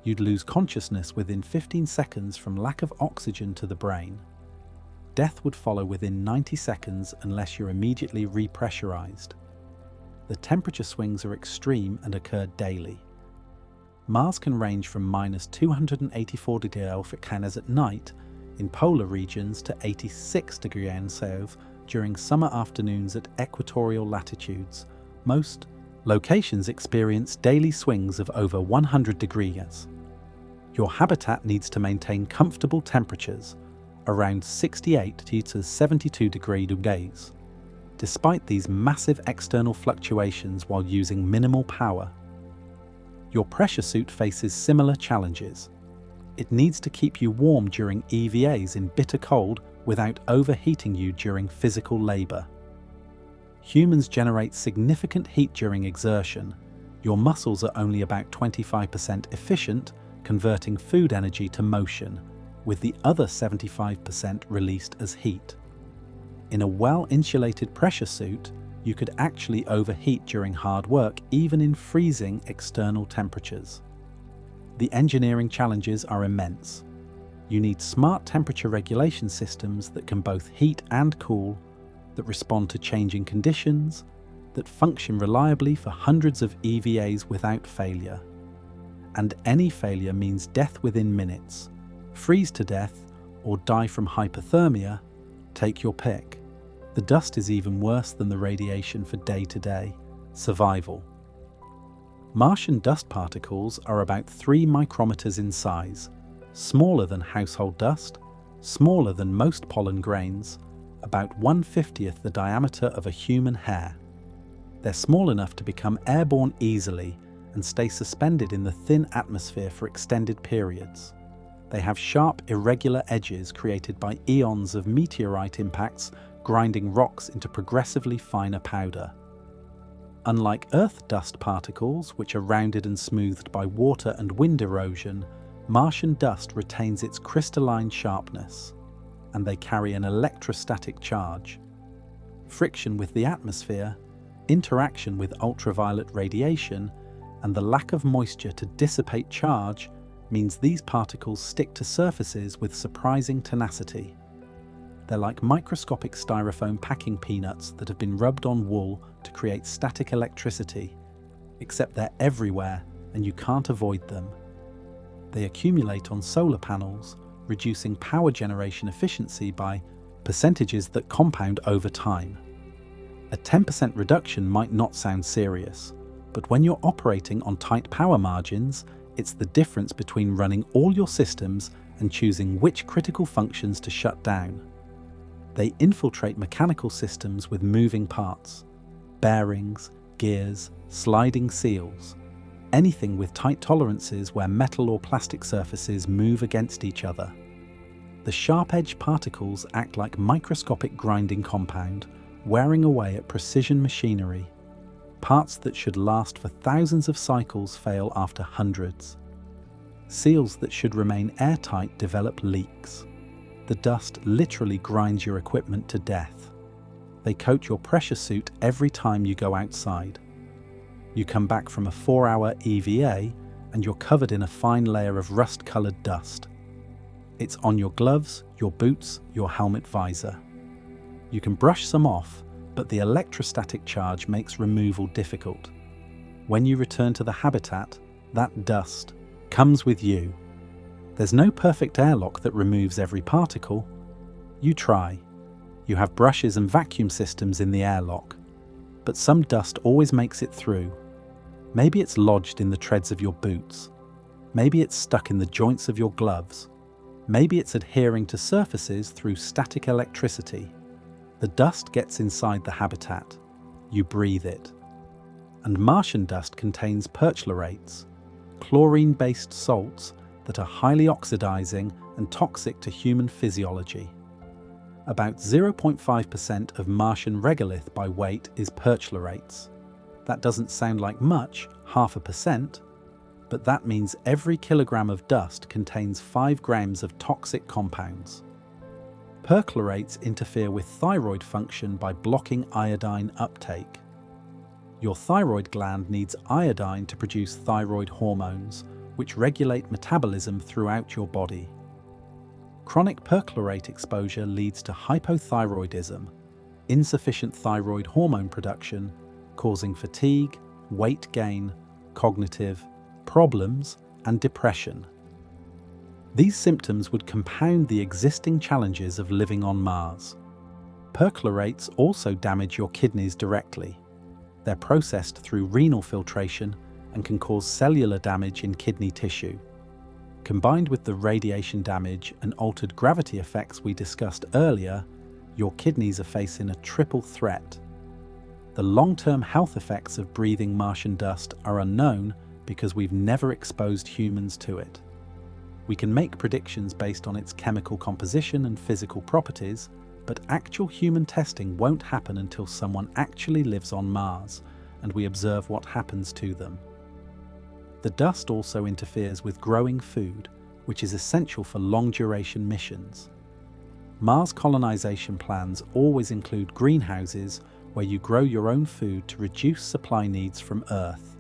You'd lose consciousness within 15 seconds from lack of oxygen to the brain. Death would follow within 90 seconds unless you're immediately repressurized. The temperature swings are extreme and occur daily. Mars can range from -284 degrees Celsius at night in polar regions to 86 degrees Celsius during summer afternoons at equatorial latitudes. Most locations experience daily swings of over 100 degrees. Your habitat needs to maintain comfortable temperatures, around 68 to 72 degrees, despite these massive external fluctuations while using minimal power. Your pressure suit faces similar challenges. It needs to keep you warm during EVAs in bitter cold without overheating you during physical labor. Humans generate significant heat during exertion. Your muscles are only about 25% efficient, converting food energy to motion, with the other 75% released as heat. In a well-insulated pressure suit, you could actually overheat during hard work, even in freezing external temperatures. The engineering challenges are immense. You need smart temperature regulation systems that can both heat and cool, that respond to changing conditions, that function reliably for hundreds of EVAs without failure. And any failure means death within minutes. Freeze to death or die from hypothermia, take your pick. The dust is even worse than the radiation for day-to-day survival. Martian dust particles are about 3 micrometers in size, smaller than household dust, smaller than most pollen grains, about 1/50th the diameter of a human hair. They're small enough to become airborne easily and stay suspended in the thin atmosphere for extended periods. They have sharp, irregular edges created by eons of meteorite impacts grinding rocks into progressively finer powder. Unlike Earth dust particles, which are rounded and smoothed by water and wind erosion, Martian dust retains its crystalline sharpness, and they carry an electrostatic charge. Friction with the atmosphere, interaction with ultraviolet radiation, and the lack of moisture to dissipate charge means these particles stick to surfaces with surprising tenacity. They're like microscopic styrofoam packing peanuts that have been rubbed on wool to create static electricity, except they're everywhere and you can't avoid them. They accumulate on solar panels, reducing power generation efficiency by percentages that compound over time. A 10% reduction might not sound serious, but when you're operating on tight power margins, it's the difference between running all your systems and choosing which critical functions to shut down. They infiltrate mechanical systems with moving parts, bearings, gears, sliding seals, anything with tight tolerances where metal or plastic surfaces move against each other. The sharp-edged particles act like microscopic grinding compound, wearing away at precision machinery. Parts that should last for thousands of cycles fail after hundreds. Seals that should remain airtight develop leaks. The dust literally grinds your equipment to death. They coat your pressure suit every time you go outside. You come back from a 4-hour EVA and you're covered in a fine layer of rust-colored dust. It's on your gloves, your boots, your helmet visor. You can brush some off, but the electrostatic charge makes removal difficult. When you return to the habitat, that dust comes with you. There's no perfect airlock that removes every particle. You try. You have brushes and vacuum systems in the airlock, but some dust always makes it through. Maybe it's lodged in the treads of your boots. Maybe it's stuck in the joints of your gloves. Maybe it's adhering to surfaces through static electricity. The dust gets inside the habitat. You breathe it. And Martian dust contains perchlorates, chlorine-based salts that are highly oxidizing and toxic to human physiology. About 0.5% of Martian regolith by weight is perchlorates. That doesn't sound like much, 0.5%, but that means every kilogram of dust contains 5 grams of toxic compounds. Perchlorates interfere with thyroid function by blocking iodine uptake. Your thyroid gland needs iodine to produce thyroid hormones, which regulate metabolism throughout your body. Chronic perchlorate exposure leads to hypothyroidism, insufficient thyroid hormone production, causing fatigue, weight gain, cognitive problems, and depression. These symptoms would compound the existing challenges of living on Mars. Perchlorates also damage your kidneys directly. They're processed through renal filtration and can cause cellular damage in kidney tissue. Combined with the radiation damage and altered gravity effects we discussed earlier, your kidneys are facing a triple threat. The long-term health effects of breathing Martian dust are unknown because we've never exposed humans to it. We can make predictions based on its chemical composition and physical properties, but actual human testing won't happen until someone actually lives on Mars and we observe what happens to them. The dust also interferes with growing food, which is essential for long-duration missions. Mars colonization plans always include greenhouses where you grow your own food to reduce supply needs from Earth.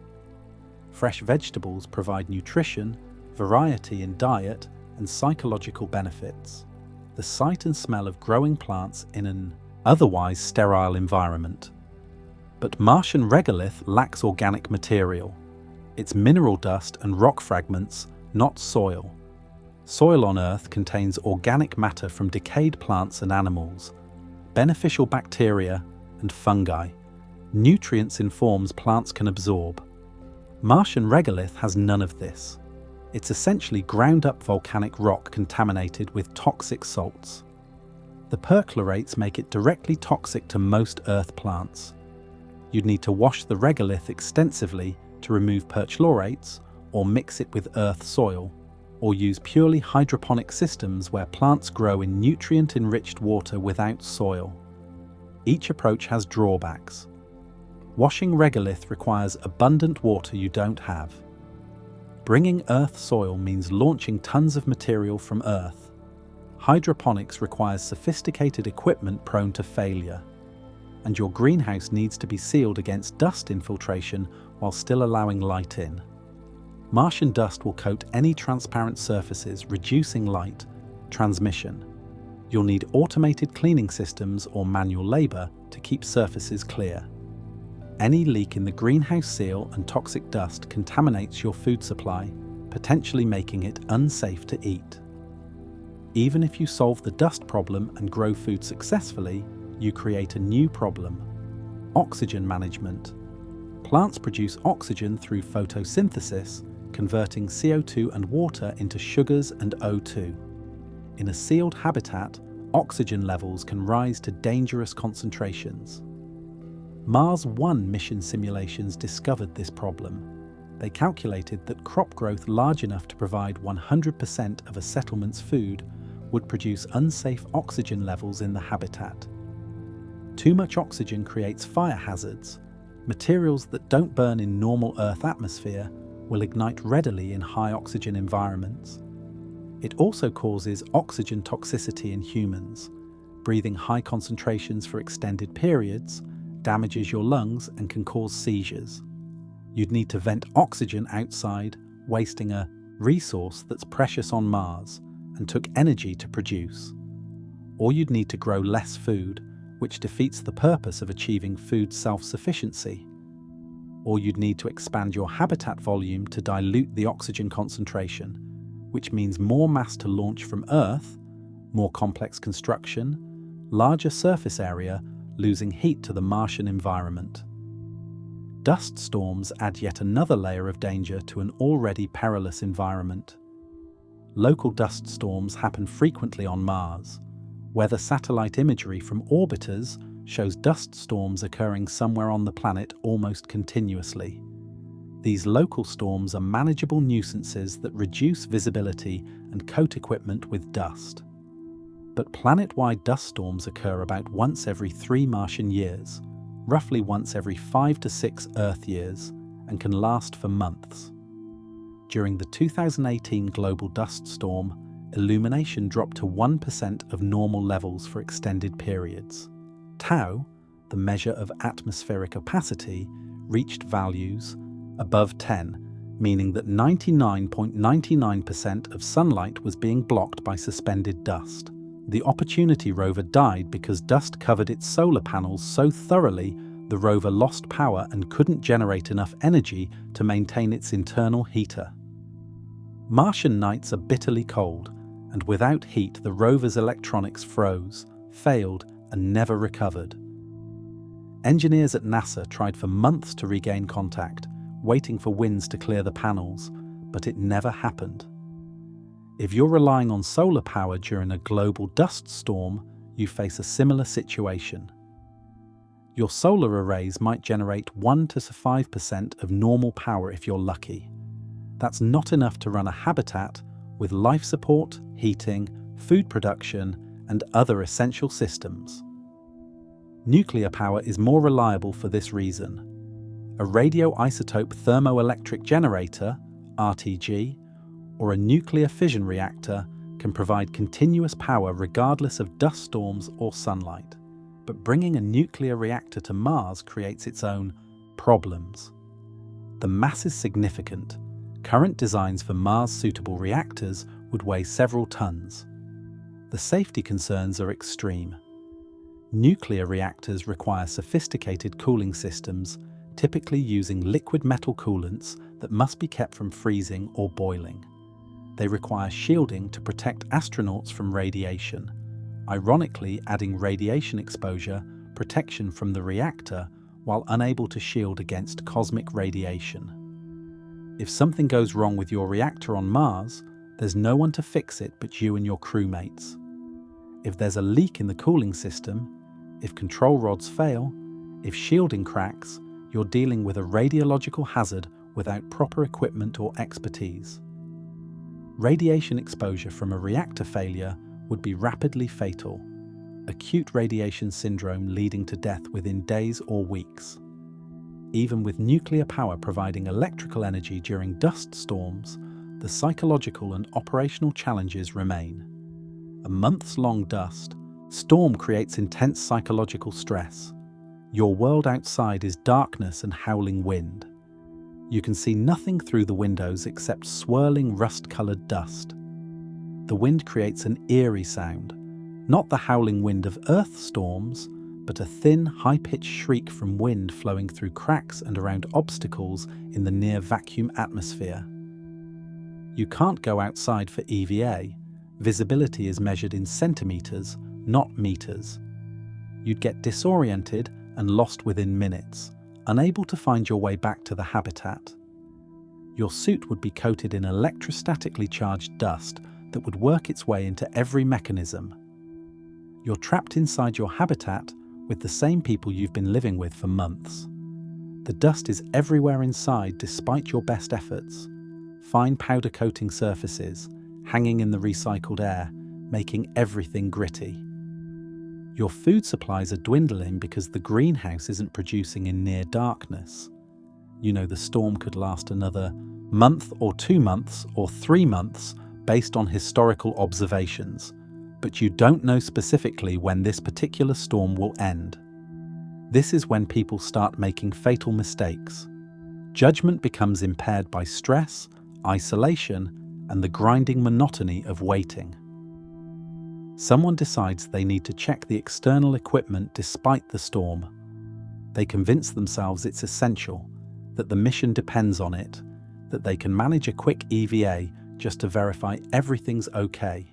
Fresh vegetables provide nutrition, variety in diet, and psychological benefits. The sight and smell of growing plants in an otherwise sterile environment. But Martian regolith lacks organic material. It's mineral dust and rock fragments, not soil. Soil on Earth contains organic matter from decayed plants and animals, beneficial bacteria and fungi, nutrients in forms plants can absorb. Martian regolith has none of this. It's essentially ground-up volcanic rock contaminated with toxic salts. The perchlorates make it directly toxic to most Earth plants. You'd need to wash the regolith extensively to remove perchlorates, or mix it with Earth soil, or use purely hydroponic systems where plants grow in nutrient-enriched water without soil. Each approach has drawbacks. Washing regolith requires abundant water you don't have. Bringing Earth soil means launching tons of material from Earth. Hydroponics requires sophisticated equipment prone to failure. And your greenhouse needs to be sealed against dust infiltration while still allowing light in. Martian dust will coat any transparent surfaces, reducing light transmission. You'll need automated cleaning systems or manual labor to keep surfaces clear. Any leak in the greenhouse seal and toxic dust contaminates your food supply, potentially making it unsafe to eat. Even if you solve the dust problem and grow food successfully, you create a new problem: oxygen management. Plants produce oxygen through photosynthesis, converting CO2 and water into sugars and O2. In a sealed habitat, oxygen levels can rise to dangerous concentrations. Mars 1 mission simulations discovered this problem. They calculated that crop growth large enough to provide 100% of a settlement's food would produce unsafe oxygen levels in the habitat. Too much oxygen creates fire hazards. Materials that don't burn in normal Earth atmosphere will ignite readily in high oxygen environments. It also causes oxygen toxicity in humans. Breathing high concentrations for extended periods damages your lungs and can cause seizures. You'd need to vent oxygen outside, wasting a resource that's precious on Mars and took energy to produce. Or you'd need to grow less food, which defeats the purpose of achieving food self-sufficiency. Or you'd need to expand your habitat volume to dilute the oxygen concentration, which means more mass to launch from Earth, more complex construction, larger surface area, losing heat to the Martian environment. Dust storms add yet another layer of danger to an already perilous environment. Local dust storms happen frequently on Mars. Weather satellite imagery from orbiters shows dust storms occurring somewhere on the planet almost continuously. These local storms are manageable nuisances that reduce visibility and coat equipment with dust. But planet-wide dust storms occur about once every 3 Martian years, roughly once every 5 to 6 Earth years, and can last for months. During the 2018 global dust storm, illumination dropped to 1% of normal levels for extended periods. Tau, the measure of atmospheric opacity, reached values above 10, meaning that 99.99% of sunlight was being blocked by suspended dust. The Opportunity rover died because dust covered its solar panels so thoroughly the rover lost power and couldn't generate enough energy to maintain its internal heater. Martian nights are bitterly cold, and without heat the rover's electronics froze, failed, and never recovered. Engineers at NASA tried for months to regain contact, waiting for winds to clear the panels, but it never happened. If you're relying on solar power during a global dust storm, you face a similar situation. Your solar arrays might generate 1 to 5% of normal power if you're lucky. That's not enough to run a habitat with life support, heating, food production, and other essential systems. Nuclear power is more reliable for this reason. A radioisotope thermoelectric generator, RTG, or a nuclear fission reactor can provide continuous power regardless of dust storms or sunlight. But bringing a nuclear reactor to Mars creates its own problems. The mass is significant. Current designs for Mars-suitable reactors would weigh several tons. The safety concerns are extreme. Nuclear reactors require sophisticated cooling systems, typically using liquid metal coolants that must be kept from freezing or boiling. They require shielding to protect astronauts from radiation, ironically adding radiation exposure, protection from the reactor, while unable to shield against cosmic radiation. If something goes wrong with your reactor on Mars, there's no one to fix it but you and your crewmates. If there's a leak in the cooling system, if control rods fail, if shielding cracks, you're dealing with a radiological hazard without proper equipment or expertise. Radiation exposure from a reactor failure would be rapidly fatal, acute radiation syndrome leading to death within days or weeks. Even with nuclear power providing electrical energy during dust storms, the psychological and operational challenges remain. A months-long dust storm creates intense psychological stress. Your world outside is darkness and howling wind. You can see nothing through the windows except swirling rust-colored dust. The wind creates an eerie sound, not the howling wind of Earth storms, but a thin, high-pitched shriek from wind flowing through cracks and around obstacles in the near-vacuum atmosphere. You can't go outside for EVA. Visibility is measured in centimeters, not meters. You'd get disoriented and lost within minutes, unable to find your way back to the habitat. Your suit would be coated in electrostatically charged dust that would work its way into every mechanism. You're trapped inside your habitat with the same people you've been living with for months. The dust is everywhere inside despite your best efforts. Fine powder coating surfaces, hanging in the recycled air, making everything gritty. Your food supplies are dwindling because the greenhouse isn't producing in near darkness. You know the storm could last another month or 2 months or 3 months based on historical observations, but you don't know specifically when this particular storm will end. This is when people start making fatal mistakes. Judgment becomes impaired by stress, isolation, and the grinding monotony of waiting. Someone decides they need to check the external equipment despite the storm. They convince themselves it's essential, that the mission depends on it, that they can manage a quick EVA just to verify everything's okay.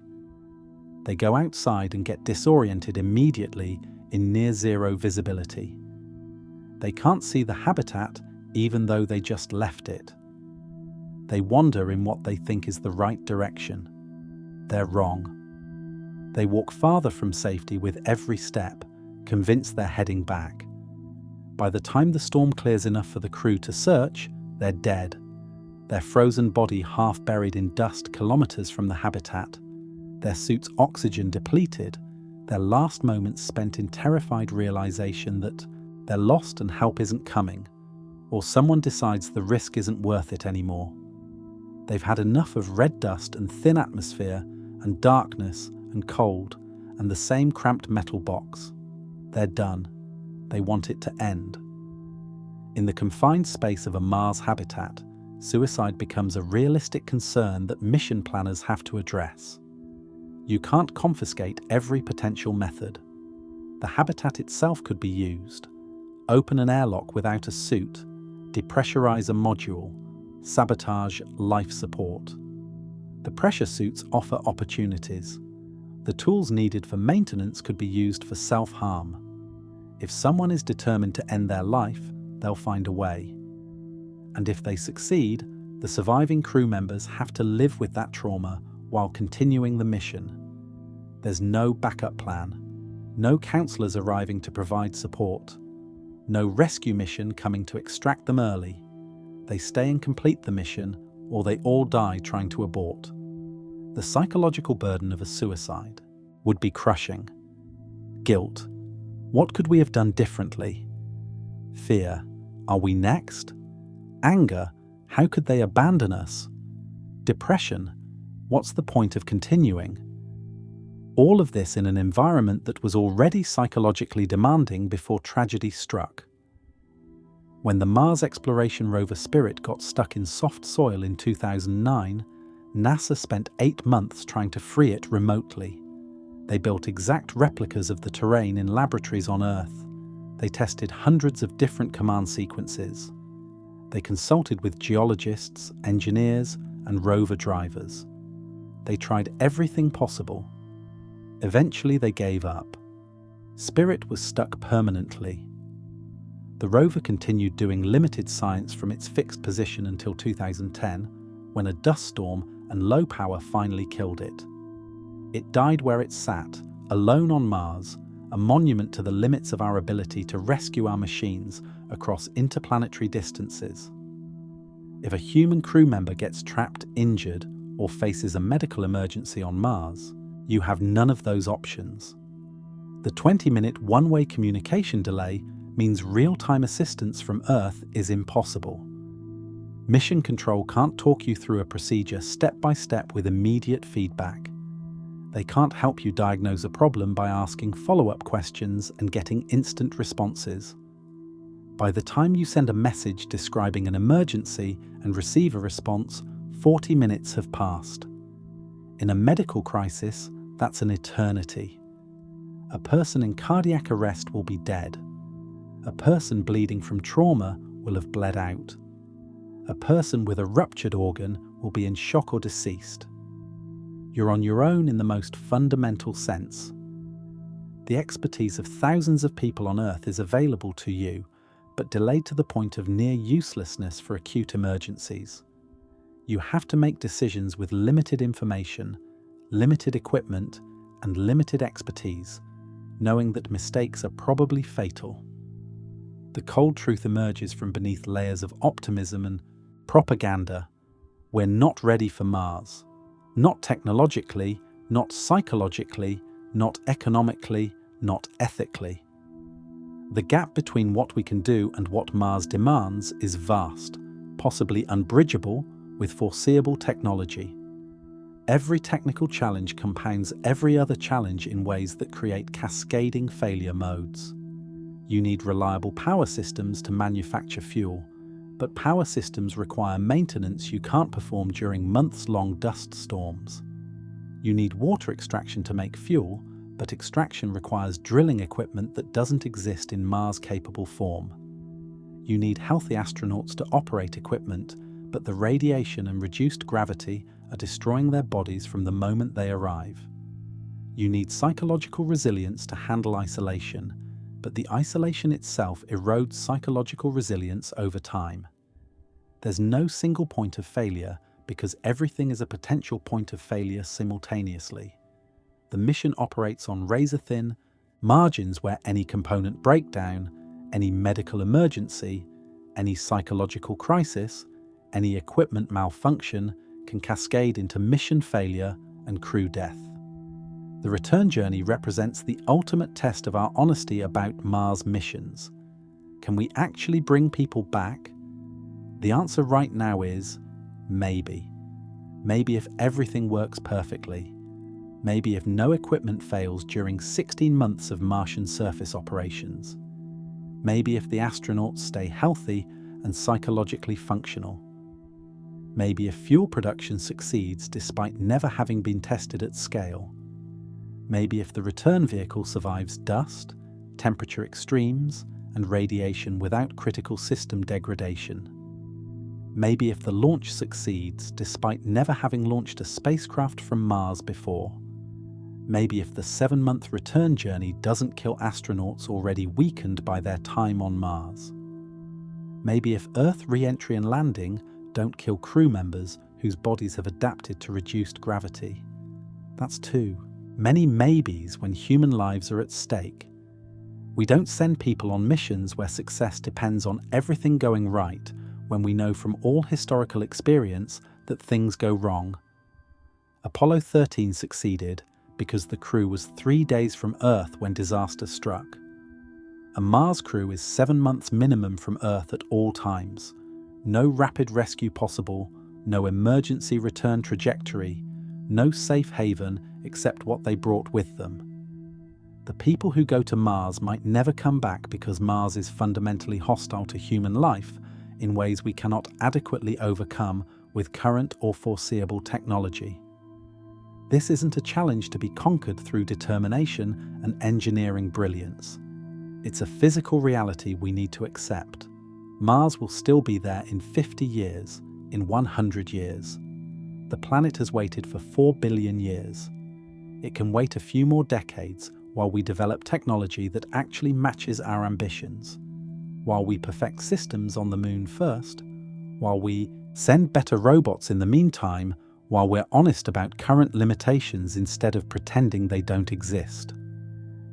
They go outside and get disoriented immediately in near-zero visibility. They can't see the habitat even though they just left it. They wander in what they think is the right direction. They're wrong. They walk farther from safety with every step, convinced they're heading back. By the time the storm clears enough for the crew to search, they're dead. Their frozen body half buried in dust kilometers from the habitat. Their suits oxygen depleted, their last moments spent in terrified realization that they're lost and help isn't coming, or someone decides the risk isn't worth it anymore. They've had enough of red dust and thin atmosphere and darkness and cold and the same cramped metal box. They're done. They want it to end. In the confined space of a Mars habitat, suicide becomes a realistic concern that mission planners have to address. You can't confiscate every potential method. The habitat itself could be used. Open an airlock without a suit, depressurize a module, sabotage life support. The pressure suits offer opportunities. The tools needed for maintenance could be used for self-harm. If someone is determined to end their life, they'll find a way. And if they succeed, the surviving crew members have to live with that trauma while continuing the mission. There's no backup plan, no counselors arriving to provide support, no rescue mission coming to extract them early. They stay and complete the mission, or they all die trying to abort. The psychological burden of a suicide would be crushing. Guilt. What could we have done differently? Fear. Are we next? Anger. How could they abandon us? Depression. What's the point of continuing? All of this in an environment that was already psychologically demanding before tragedy struck. When the Mars exploration rover Spirit got stuck in soft soil in 2009, NASA spent 8 months trying to free it remotely. They built exact replicas of the terrain in laboratories on Earth. They tested hundreds of different command sequences. They consulted with geologists, engineers, and rover drivers. They tried everything possible. Eventually they gave up. Spirit was stuck permanently. The rover continued doing limited science from its fixed position until 2010, when a dust storm and low power finally killed it. It died where it sat, alone on Mars, a monument to the limits of our ability to rescue our machines across interplanetary distances. If a human crew member gets trapped, injured, or faces a medical emergency on Mars, you have none of those options. The 20-minute one-way communication delay means real-time assistance from Earth is impossible. Mission Control can't talk you through a procedure step by step with immediate feedback. They can't help you diagnose a problem by asking follow-up questions and getting instant responses. By the time you send a message describing an emergency and receive a response, 40 minutes have passed. In a medical crisis, that's an eternity. A person in cardiac arrest will be dead. A person bleeding from trauma will have bled out. A person with a ruptured organ will be in shock or deceased. You're on your own in the most fundamental sense. The expertise of thousands of people on Earth is available to you, but delayed to the point of near uselessness for acute emergencies. You have to make decisions with limited information, limited equipment, and limited expertise, knowing that mistakes are probably fatal. The cold truth emerges from beneath layers of optimism and propaganda. We're not ready for Mars. Not technologically, not psychologically, not economically, not ethically. The gap between what we can do and what Mars demands is vast, possibly unbridgeable, with foreseeable technology. Every technical challenge compounds every other challenge in ways that create cascading failure modes. You need reliable power systems to manufacture fuel, but power systems require maintenance you can't perform during months-long dust storms. You need water extraction to make fuel, but extraction requires drilling equipment that doesn't exist in Mars-capable form. You need healthy astronauts to operate equipment, but the radiation and reduced gravity are destroying their bodies from the moment they arrive. You need psychological resilience to handle isolation, but the isolation itself erodes psychological resilience over time. There's no single point of failure because everything is a potential point of failure simultaneously. The mission operates on razor-thin margins where any component breakdown, any medical emergency, any psychological crisis, any equipment malfunction can cascade into mission failure and crew death. The return journey represents the ultimate test of our honesty about Mars missions. Can we actually bring people back? The answer right now is maybe. Maybe if everything works perfectly. Maybe if no equipment fails during 16 months of Martian surface operations. Maybe if the astronauts stay healthy and psychologically functional. Maybe if fuel production succeeds despite never having been tested at scale. Maybe if the return vehicle survives dust, temperature extremes, and radiation without critical system degradation. Maybe if the launch succeeds despite never having launched a spacecraft from Mars before. Maybe if the 7-month return journey doesn't kill astronauts already weakened by their time on Mars. Maybe if Earth re-entry and landing don't kill crew members whose bodies have adapted to reduced gravity. That's too many maybes when human lives are at stake. We don't send people on missions where success depends on everything going right when we know from all historical experience that things go wrong. Apollo 13 succeeded because the crew was 3 days from Earth when disaster struck. A Mars crew is 7 months minimum from Earth at all times. No rapid rescue possible, no emergency return trajectory, no safe haven except what they brought with them. The people who go to Mars might never come back because Mars is fundamentally hostile to human life in ways we cannot adequately overcome with current or foreseeable technology. This isn't a challenge to be conquered through determination and engineering brilliance. It's a physical reality we need to accept. Mars will still be there in 50 years, in 100 years. The planet has waited for 4 billion years. It can wait a few more decades while we develop technology that actually matches our ambitions, while we perfect systems on the moon first, while we send better robots in the meantime, while we're honest about current limitations instead of pretending they don't exist.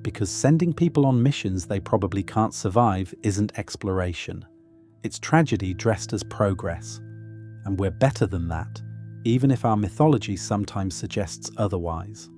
Because sending people on missions they probably can't survive isn't exploration. It's tragedy dressed as progress. And we're better than that, even if our mythology sometimes suggests otherwise.